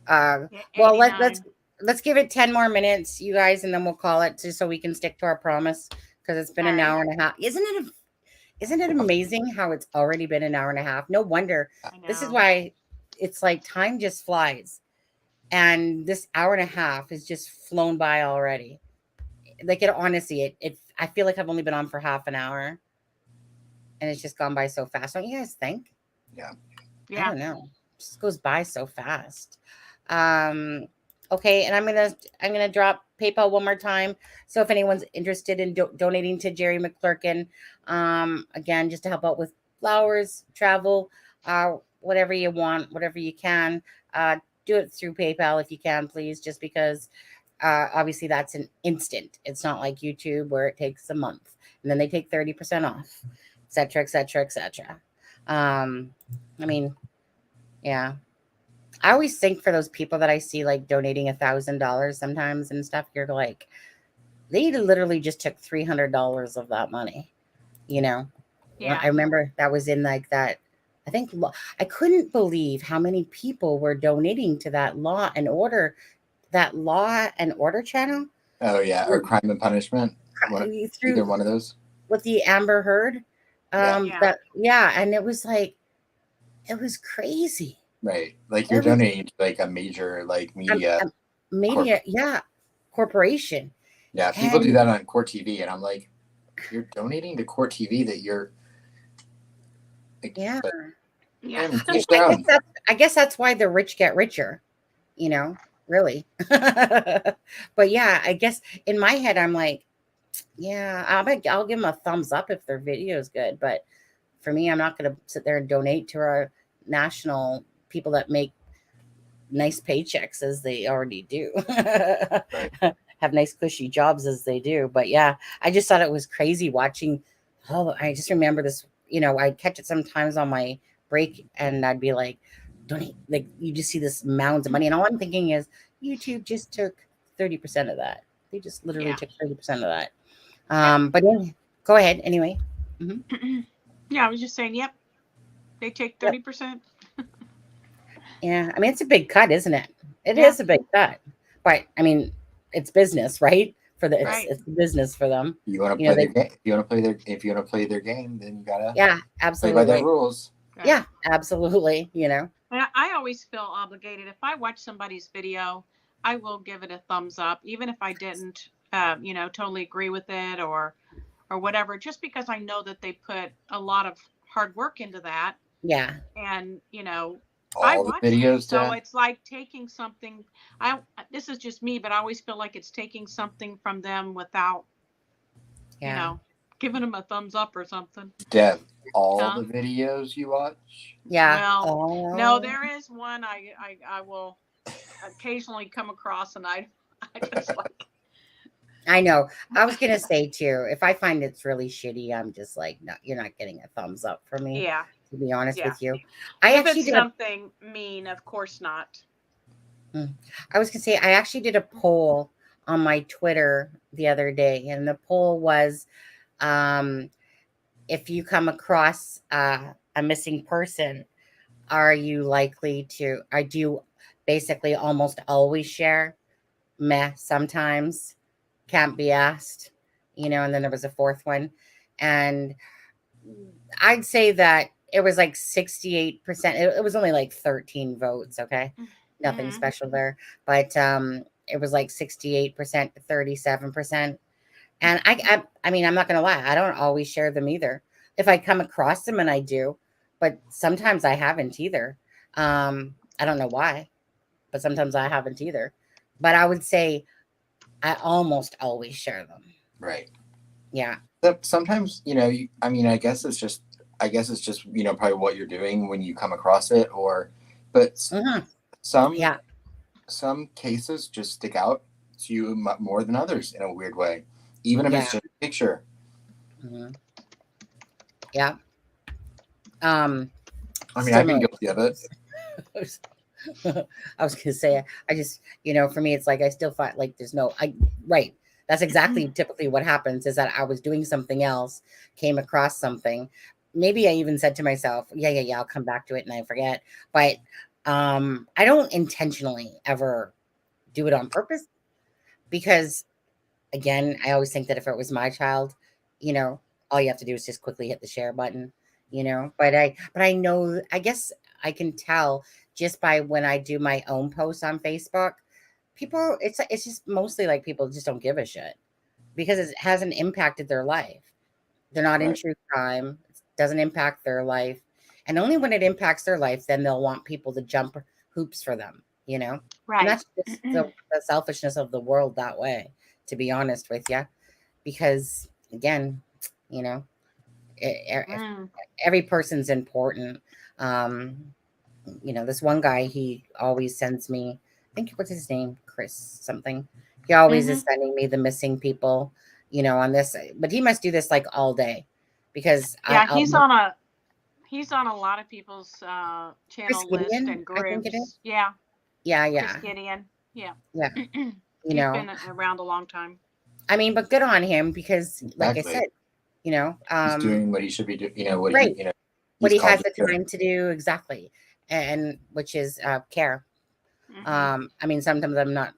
Well, let's give it 10 more minutes, you guys, and then we'll call it just so we can stick to our promise, because it's been an hour and a half. Isn't it amazing how it's already been an hour and a half? No wonder. This is why it's like time just flies, and this hour and a half has just flown by already. Like honestly, I feel like I've only been on for half an hour, and it's just gone by so fast. Don't you guys think? Yeah. I don't know. It just goes by so fast. Okay, and I'm gonna drop PayPal one more time. So if anyone's interested in donating to Jerry McClerkin, again, just to help out with flowers, travel, whatever you want, whatever you can, do it through PayPal if you can, please. Just because obviously that's an instant. It's not like YouTube where it takes a month and then they take 30% off, etc., etc., etc. Yeah. I always think for those people that I see like donating $1,000 sometimes and stuff, you're like, they literally just took $300 of that money, Yeah. I remember that was in like that I think I couldn't believe how many people were donating to that Law and Order channel. Oh yeah, or Crime and Punishment. Either one of those. With the Amber Heard. Yeah. And it was like, it was crazy. Right. Like you're donating to like a major like media corporation. Yeah, people do that on Court TV, and I'm like, you're donating to Court TV that you're like, yeah. I I guess that's why the rich get richer, you know, really. But yeah, I guess in my head I'm like, yeah, I'll give them a thumbs up if their video is good, but for me, I'm not going to sit there and donate to our national people that make nice paychecks as they already do. Have nice cushy jobs as they do. But yeah, I just thought it was crazy watching. Oh, I just remember this, you know, I'd catch it sometimes on my break and I'd be like, donate, like you just see this mounds of money. And all I'm thinking is YouTube just took 30% of that. They just literally took 30% of that. But yeah, go ahead anyway. Mm-hmm. Yeah, I was just saying, yep. They take 30%. Yeah, I mean, it's a big cut, isn't it? It is a big cut. But I mean, it's business, right? It's business for them. You want to play their game. If you want to play their game, then you gotta absolutely play by their rules. Right. Yeah, absolutely. You know. And I always feel obligated. If I watch somebody's video, I will give it a thumbs up, even if I didn't totally agree with it or whatever, just because I know that they put a lot of hard work into that. Yeah. And I watch the videos, so it's like taking something. This is just me, but I always feel like it's taking something from them without, giving them a thumbs up or something. Deb, all the videos you watch? Yeah. Well, no, there is one I will occasionally come across, and I just like. I know. I was gonna say too, if I find it's really shitty, I'm just like, no, you're not getting a thumbs up for me. Yeah. To be honest with you, If it's something mean, of course not. I was gonna say I actually did a poll on my Twitter the other day, and the poll was, if you come across a missing person, are you likely to? I do basically almost always share. Meh, sometimes. Can't be asked, and then there was a fourth one, and I'd say that it was like 68%. It was only like 13 votes. Okay, nothing special there, but it was like 68% to 37%. And I mean, I'm not gonna lie, I don't always share them either. If I come across them, and I do, but sometimes I haven't either. I don't know why, but sometimes I haven't either. But I would say I almost always share them. Right. Yeah. Sometimes, I mean, I guess it's just, probably what you're doing when you come across it, but some cases just stick out to you more than others in a weird way, even if it's just a picture. Mm-hmm. Yeah. I mean, I've been guilty of it. I was going to say, I just, for me, it's like, I still find like there's right. That's exactly typically what happens, is that I was doing something else, came across something. Maybe I even said to myself, I'll come back to it, and I forget. But I don't intentionally ever do it on purpose, because again, I always think that if it was my child, all you have to do is just quickly hit the share button, but I know, I guess I can tell just by when I do my own posts on Facebook, people, it's just mostly like people just don't give a shit because it hasn't impacted their life. They're not in true crime. It doesn't impact their life. And only when it impacts their life, then they'll want people to jump hoops for them, Right. And that's just the selfishness of the world that way, to be honest with you. Because again, every person's important. This one guy, he always sends me, I think, what's his name? Chris something. He always is sending me the missing people, on this, but he must do this like all day, because he's on a lot of people's channel list and groups. I think it is. Yeah. Chris Gideon. Yeah. He's been around a long time. I mean, but good on him, because like I said, he's doing what he should be doing, what he has called the time to do exactly, and which is care. Mhm. I mean, sometimes I'm not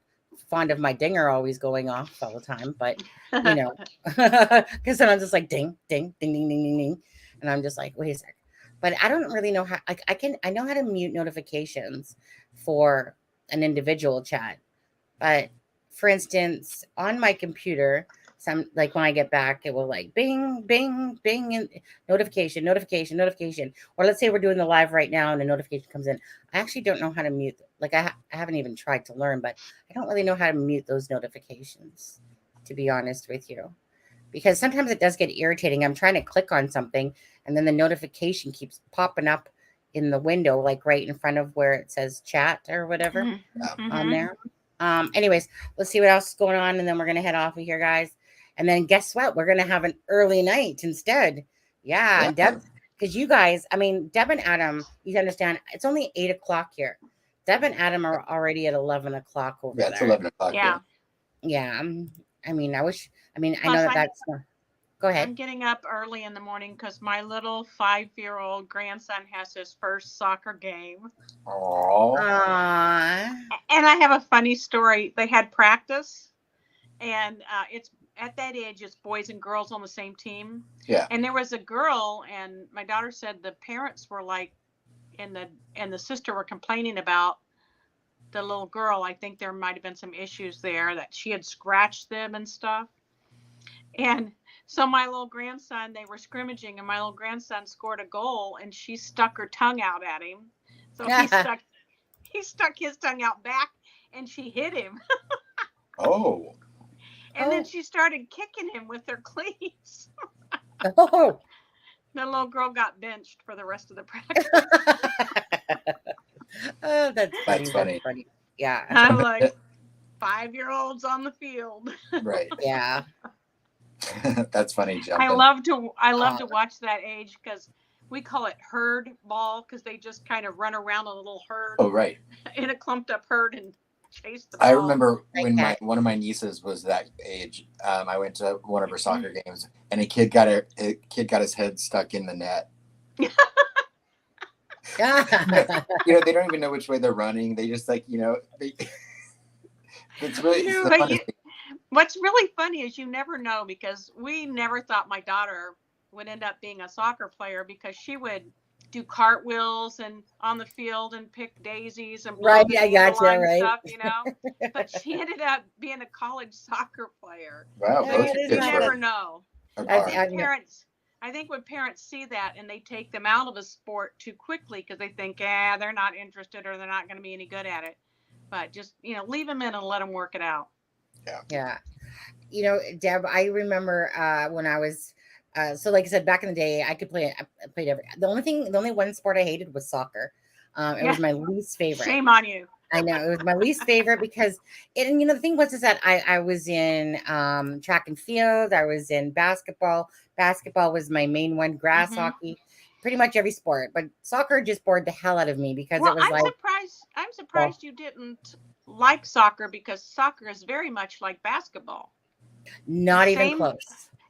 fond of my dinger always going off all the time, but you know, because then I'm just like ding, ding, ding, ding, ding, ding, ding, and I'm just like, wait a sec. But I don't really know how. I know how to mute notifications for an individual chat, but for instance, on my computer, some like when I get back, it will like bing, bing, bing, and notification, notification, notification. Or let's say we're doing the live right now and a notification comes in. I actually don't know how to mute. Like I haven't even tried to learn, but I don't really know how to mute those notifications, to be honest with you, because sometimes it does get irritating. I'm trying to click on something and then the notification keeps popping up in the window, like right in front of where it says chat or whatever on there. Anyways, let's see what else is going on, and then we're gonna head off of here, guys. And then guess what? We're gonna have an early night instead. Yeah, and Deb, because you guys, I mean, Deb and Adam, you understand, it's only 8 o'clock here. Deb and Adam are already at 11 o'clock over there. it's 11 o'clock. Yeah. Yeah. I mean, I wish. I mean, I Plus, know that's. Go ahead. I'm getting up early in the morning because my little 5-year-old grandson has his first soccer game. Aww. And I have a funny story. They had practice, and it's at that age, it's boys and girls on the same team. Yeah. And there was a girl, and my daughter said the parents were like, and the sister were complaining about the little girl. I think there might have been some issues there, that she had scratched them and stuff. And so my little grandson, they were scrimmaging, and my little grandson scored a goal, and she stuck her tongue out at him. So he stuck his tongue out back, and she hit him. Oh. And then she started kicking him with her cleats. Oh. The little girl got benched for the rest of the practice. Oh, that's funny. That's funny. Yeah. I'm like, 5-year-olds on the field. Right. Yeah. That's funny, Jeff. I love to watch that age, because we call it herd ball, because they just kind of run around a little herd. Oh, right. In a clumped up herd and chase the ball. I remember when one of my nieces was that age. I went to one of her soccer games, and a kid got his head stuck in the net. They don't even know which way they're running. They just like, it's really. What's really funny is you never know, because we never thought my daughter would end up being a soccer player, because she would do cartwheels and on the field and pick daisies and right. I got you right. Stuff, but she ended up being a college soccer player. Wow, so you never know. I think when parents see that and they take them out of a sport too quickly because they think, they're not interested or they're not going to be any good at it. But just, leave them in and let them work it out. Yeah. Deb, I remember when I was, so like I said, back in the day, I played every, the only one sport I hated was soccer. It was my least favorite. Shame on you. I know, it was my least favorite because the thing was is that I was in track and field. I was in basketball. Basketball was my main one, grass hockey, pretty much every sport. But soccer just bored the hell out of me because it was I'm surprised you didn't like soccer, because soccer is very much like basketball. Not even close.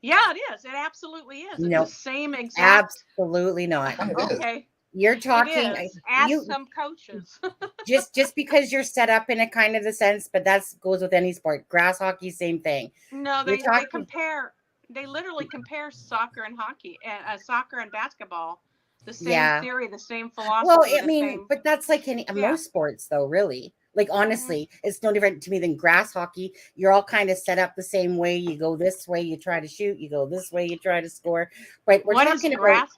Yeah, it is. It absolutely is. It's the same exact. Absolutely not. Okay. You're talking. Ask some coaches. just because you're set up in a kind of the sense, but that goes with any sport. Grass hockey, same thing. No, they compare. They literally compare soccer and hockey, and soccer and basketball. The same theory, the same philosophy. Well, but that's like most sports, though. Really, like honestly, it's no different to me than grass hockey. You're all kind of set up the same way. You go this way, you try to shoot. You go this way, you try to score. But we're talking about.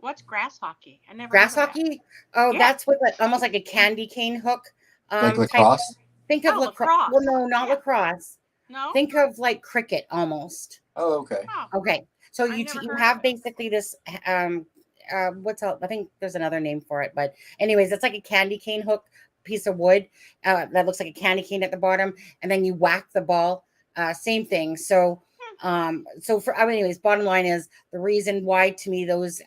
What's grass hockey? I never. Grass hockey? Oh, that's with almost like a candy cane hook. Like lacrosse? Think of lacrosse. Well, no, not lacrosse. No. Think of like cricket almost. Oh, okay. Okay. So you have basically this what's else? I think there's another name for it, but anyways, it's like a candy cane hook piece of wood that looks like a candy cane at the bottom, and then you whack the ball. Same thing. So anyways, bottom line is the reason why to me those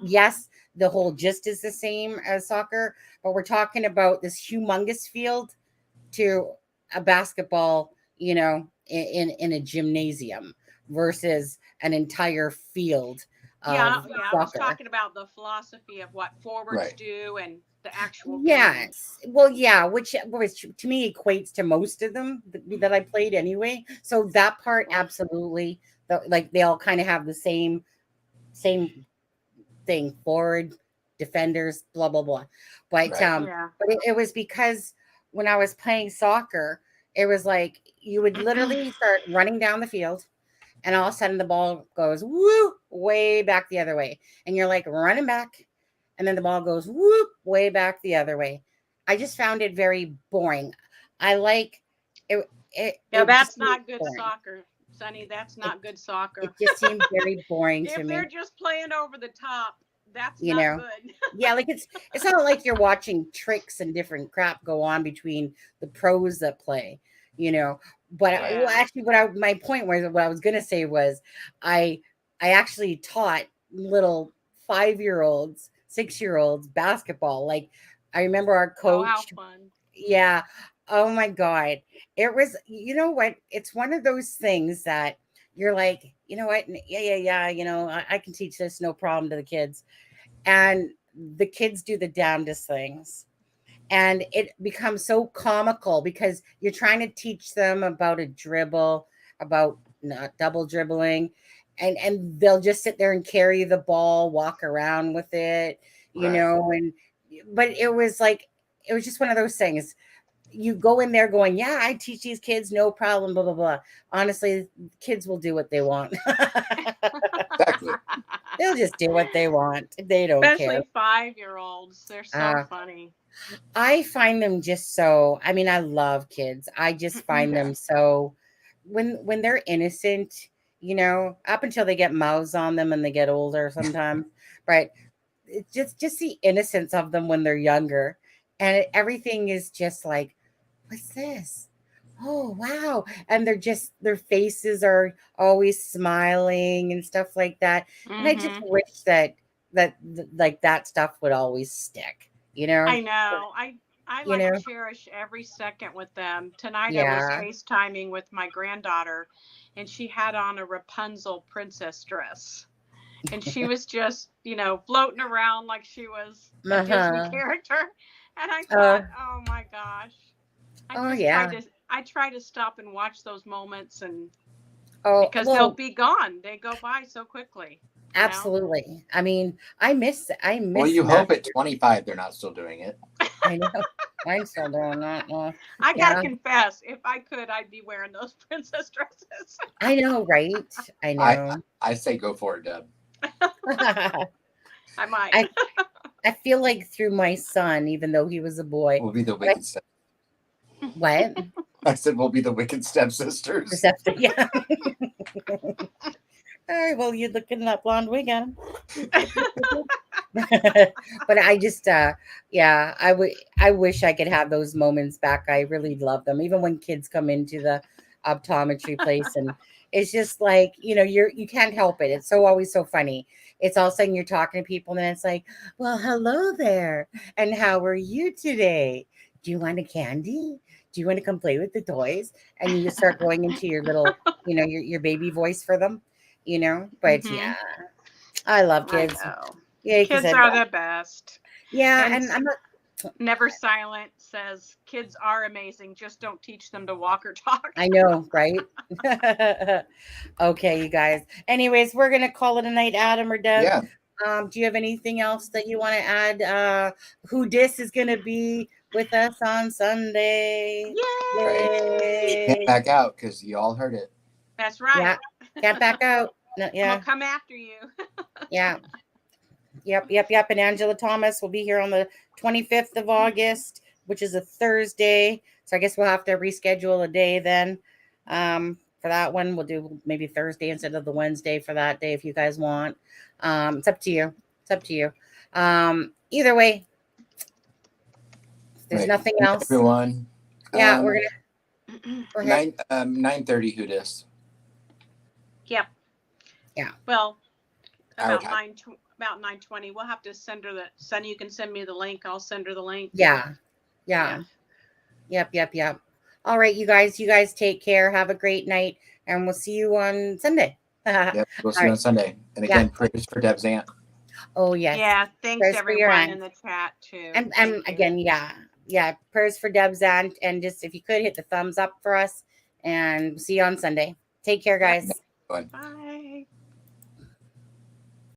yes, the whole gist is the same as soccer, but we're talking about this humongous field to a basketball, in a gymnasium versus an entire field Yeah, of yeah. I was soccer. talking about the philosophy of what forwards Right. do and the actual game. Yes. Well, yeah, which to me equates to most of them that I played anyway. So that part, absolutely. Like they all kind of have the same thing: forward, defenders, blah blah blah. But Right. Yeah. but it was because when I was playing soccer, it was like you would literally start running down the field, and all of a sudden the ball goes whoop way back the other way, and you're like running back, and then the ball goes whoop way back the other way. I just found it very boring. I like it. Yeah, It that's just seemed not good boring. soccer, Sonny. That's not good soccer. It just seemed very boring to If me. they're just playing over the top, that's You not know, good. yeah, like it's not like you're watching tricks and different crap go on between the pros that play, you know. But Right. well, actually, my point was, what I was gonna say was, I I actually taught little 5-year-olds, 6-year-olds basketball. Like I remember our Oh, how coach. fun. Yeah. Oh my God. It was, you know what? It's one of those things that you're like, you know what? Yeah. I can teach this no problem to the kids. And the kids do the damnedest things. And it becomes so comical because you're trying to teach them about a dribble, about not double dribbling, and they'll just sit there and carry the ball, walk around with it, Right. and but it was just one of those things. You go in there going, yeah, I teach these kids no problem, blah blah blah. Honestly, kids will do what they want. Exactly. They'll just do what they want. They don't care. Especially 5-year-olds. They're so Uh, funny. I find them just so, I mean, I love kids. I just find Yeah. them so, when they're innocent, up until they get mouths on them and they get older sometimes, but it's just the innocence of them when they're younger, and everything is just like, what's this? Oh, wow. And their faces are always smiling and stuff like that. And I just Hmm. wish like that stuff would always stick, I know. I you like know? cherish every second with them. Tonight I was Yeah. FaceTiming with my granddaughter, and she had on a Rapunzel princess dress. And she was just, floating around like she was a Disney Uh-huh. character. And I Uh, thought, oh my gosh. oh yeah. I try to stop and watch those moments, and Oh, because they'll well, be gone. They go by so quickly, you know? absolutely. I mean, I Well, miss you that. hope at 25 they're not still doing it. I know. I'm still doing that. I gotta Yeah. confess, if I could, I'd be wearing those princess dresses. I know, right? I know. I say go for it, Deb. I might. I feel like through my son, even though he was a boy. We'll be the but wicked step. What? I said we'll be the wicked stepsisters. Receptive, yeah. All right, well, you're looking at that blonde wig on him. But I just, yeah, I wish I could have those moments back. I really love them. Even when kids come into the optometry place, and it's just like, you can't help it. It's always so funny. It's all of a sudden you're talking to people, and then it's like, well, hello there, and how are you today? Do you want a candy? Do you want to come play with the toys? And you just start going into your little, your baby voice for them, But Mhm. yeah, I love I kids. know. Yeah, because Kids are the best. yeah, And and I'm not. Never Silent says kids are amazing. Just don't teach them to walk or talk. I know, right? Okay, you guys. Anyways, we're gonna call it a night, Adam or Deb. Yeah. Do you have anything else that you want to add? Who dis is gonna be with us on Sunday? Yay! Right. Can't back out because you all heard it. That's right. Yeah, can't back out. No, We'll yeah, come after you. yeah. Yep. And Angela Thomas will be here on the 25th of August, which is a Thursday. So I guess we'll have to reschedule a day then. For that one, we'll do maybe Thursday instead of the Wednesday for that day if you guys want. It's up to you. Either way, if there's Right. nothing Thanks, else. everyone. Yeah, we're gonna go ahead. 9:30 who dis. Yep. Yeah. Well, Our about time. about 9:20. We'll have to send her Sonny, you can send me the link. I'll send her the link. Yeah. Yep. All right, you guys take care. Have a great night, and we'll see you on Sunday. Yep. We'll see All you right. on Sunday. And Yeah. again, prayers for Deb's aunt. Oh yes. Yeah, thanks Prayers for your everyone aunt. in the chat too. And Thank you. again, yeah. Prayers for Deb's aunt, and just if you could hit the thumbs up for us, and see you on Sunday. Take care, guys. Bye. Bye.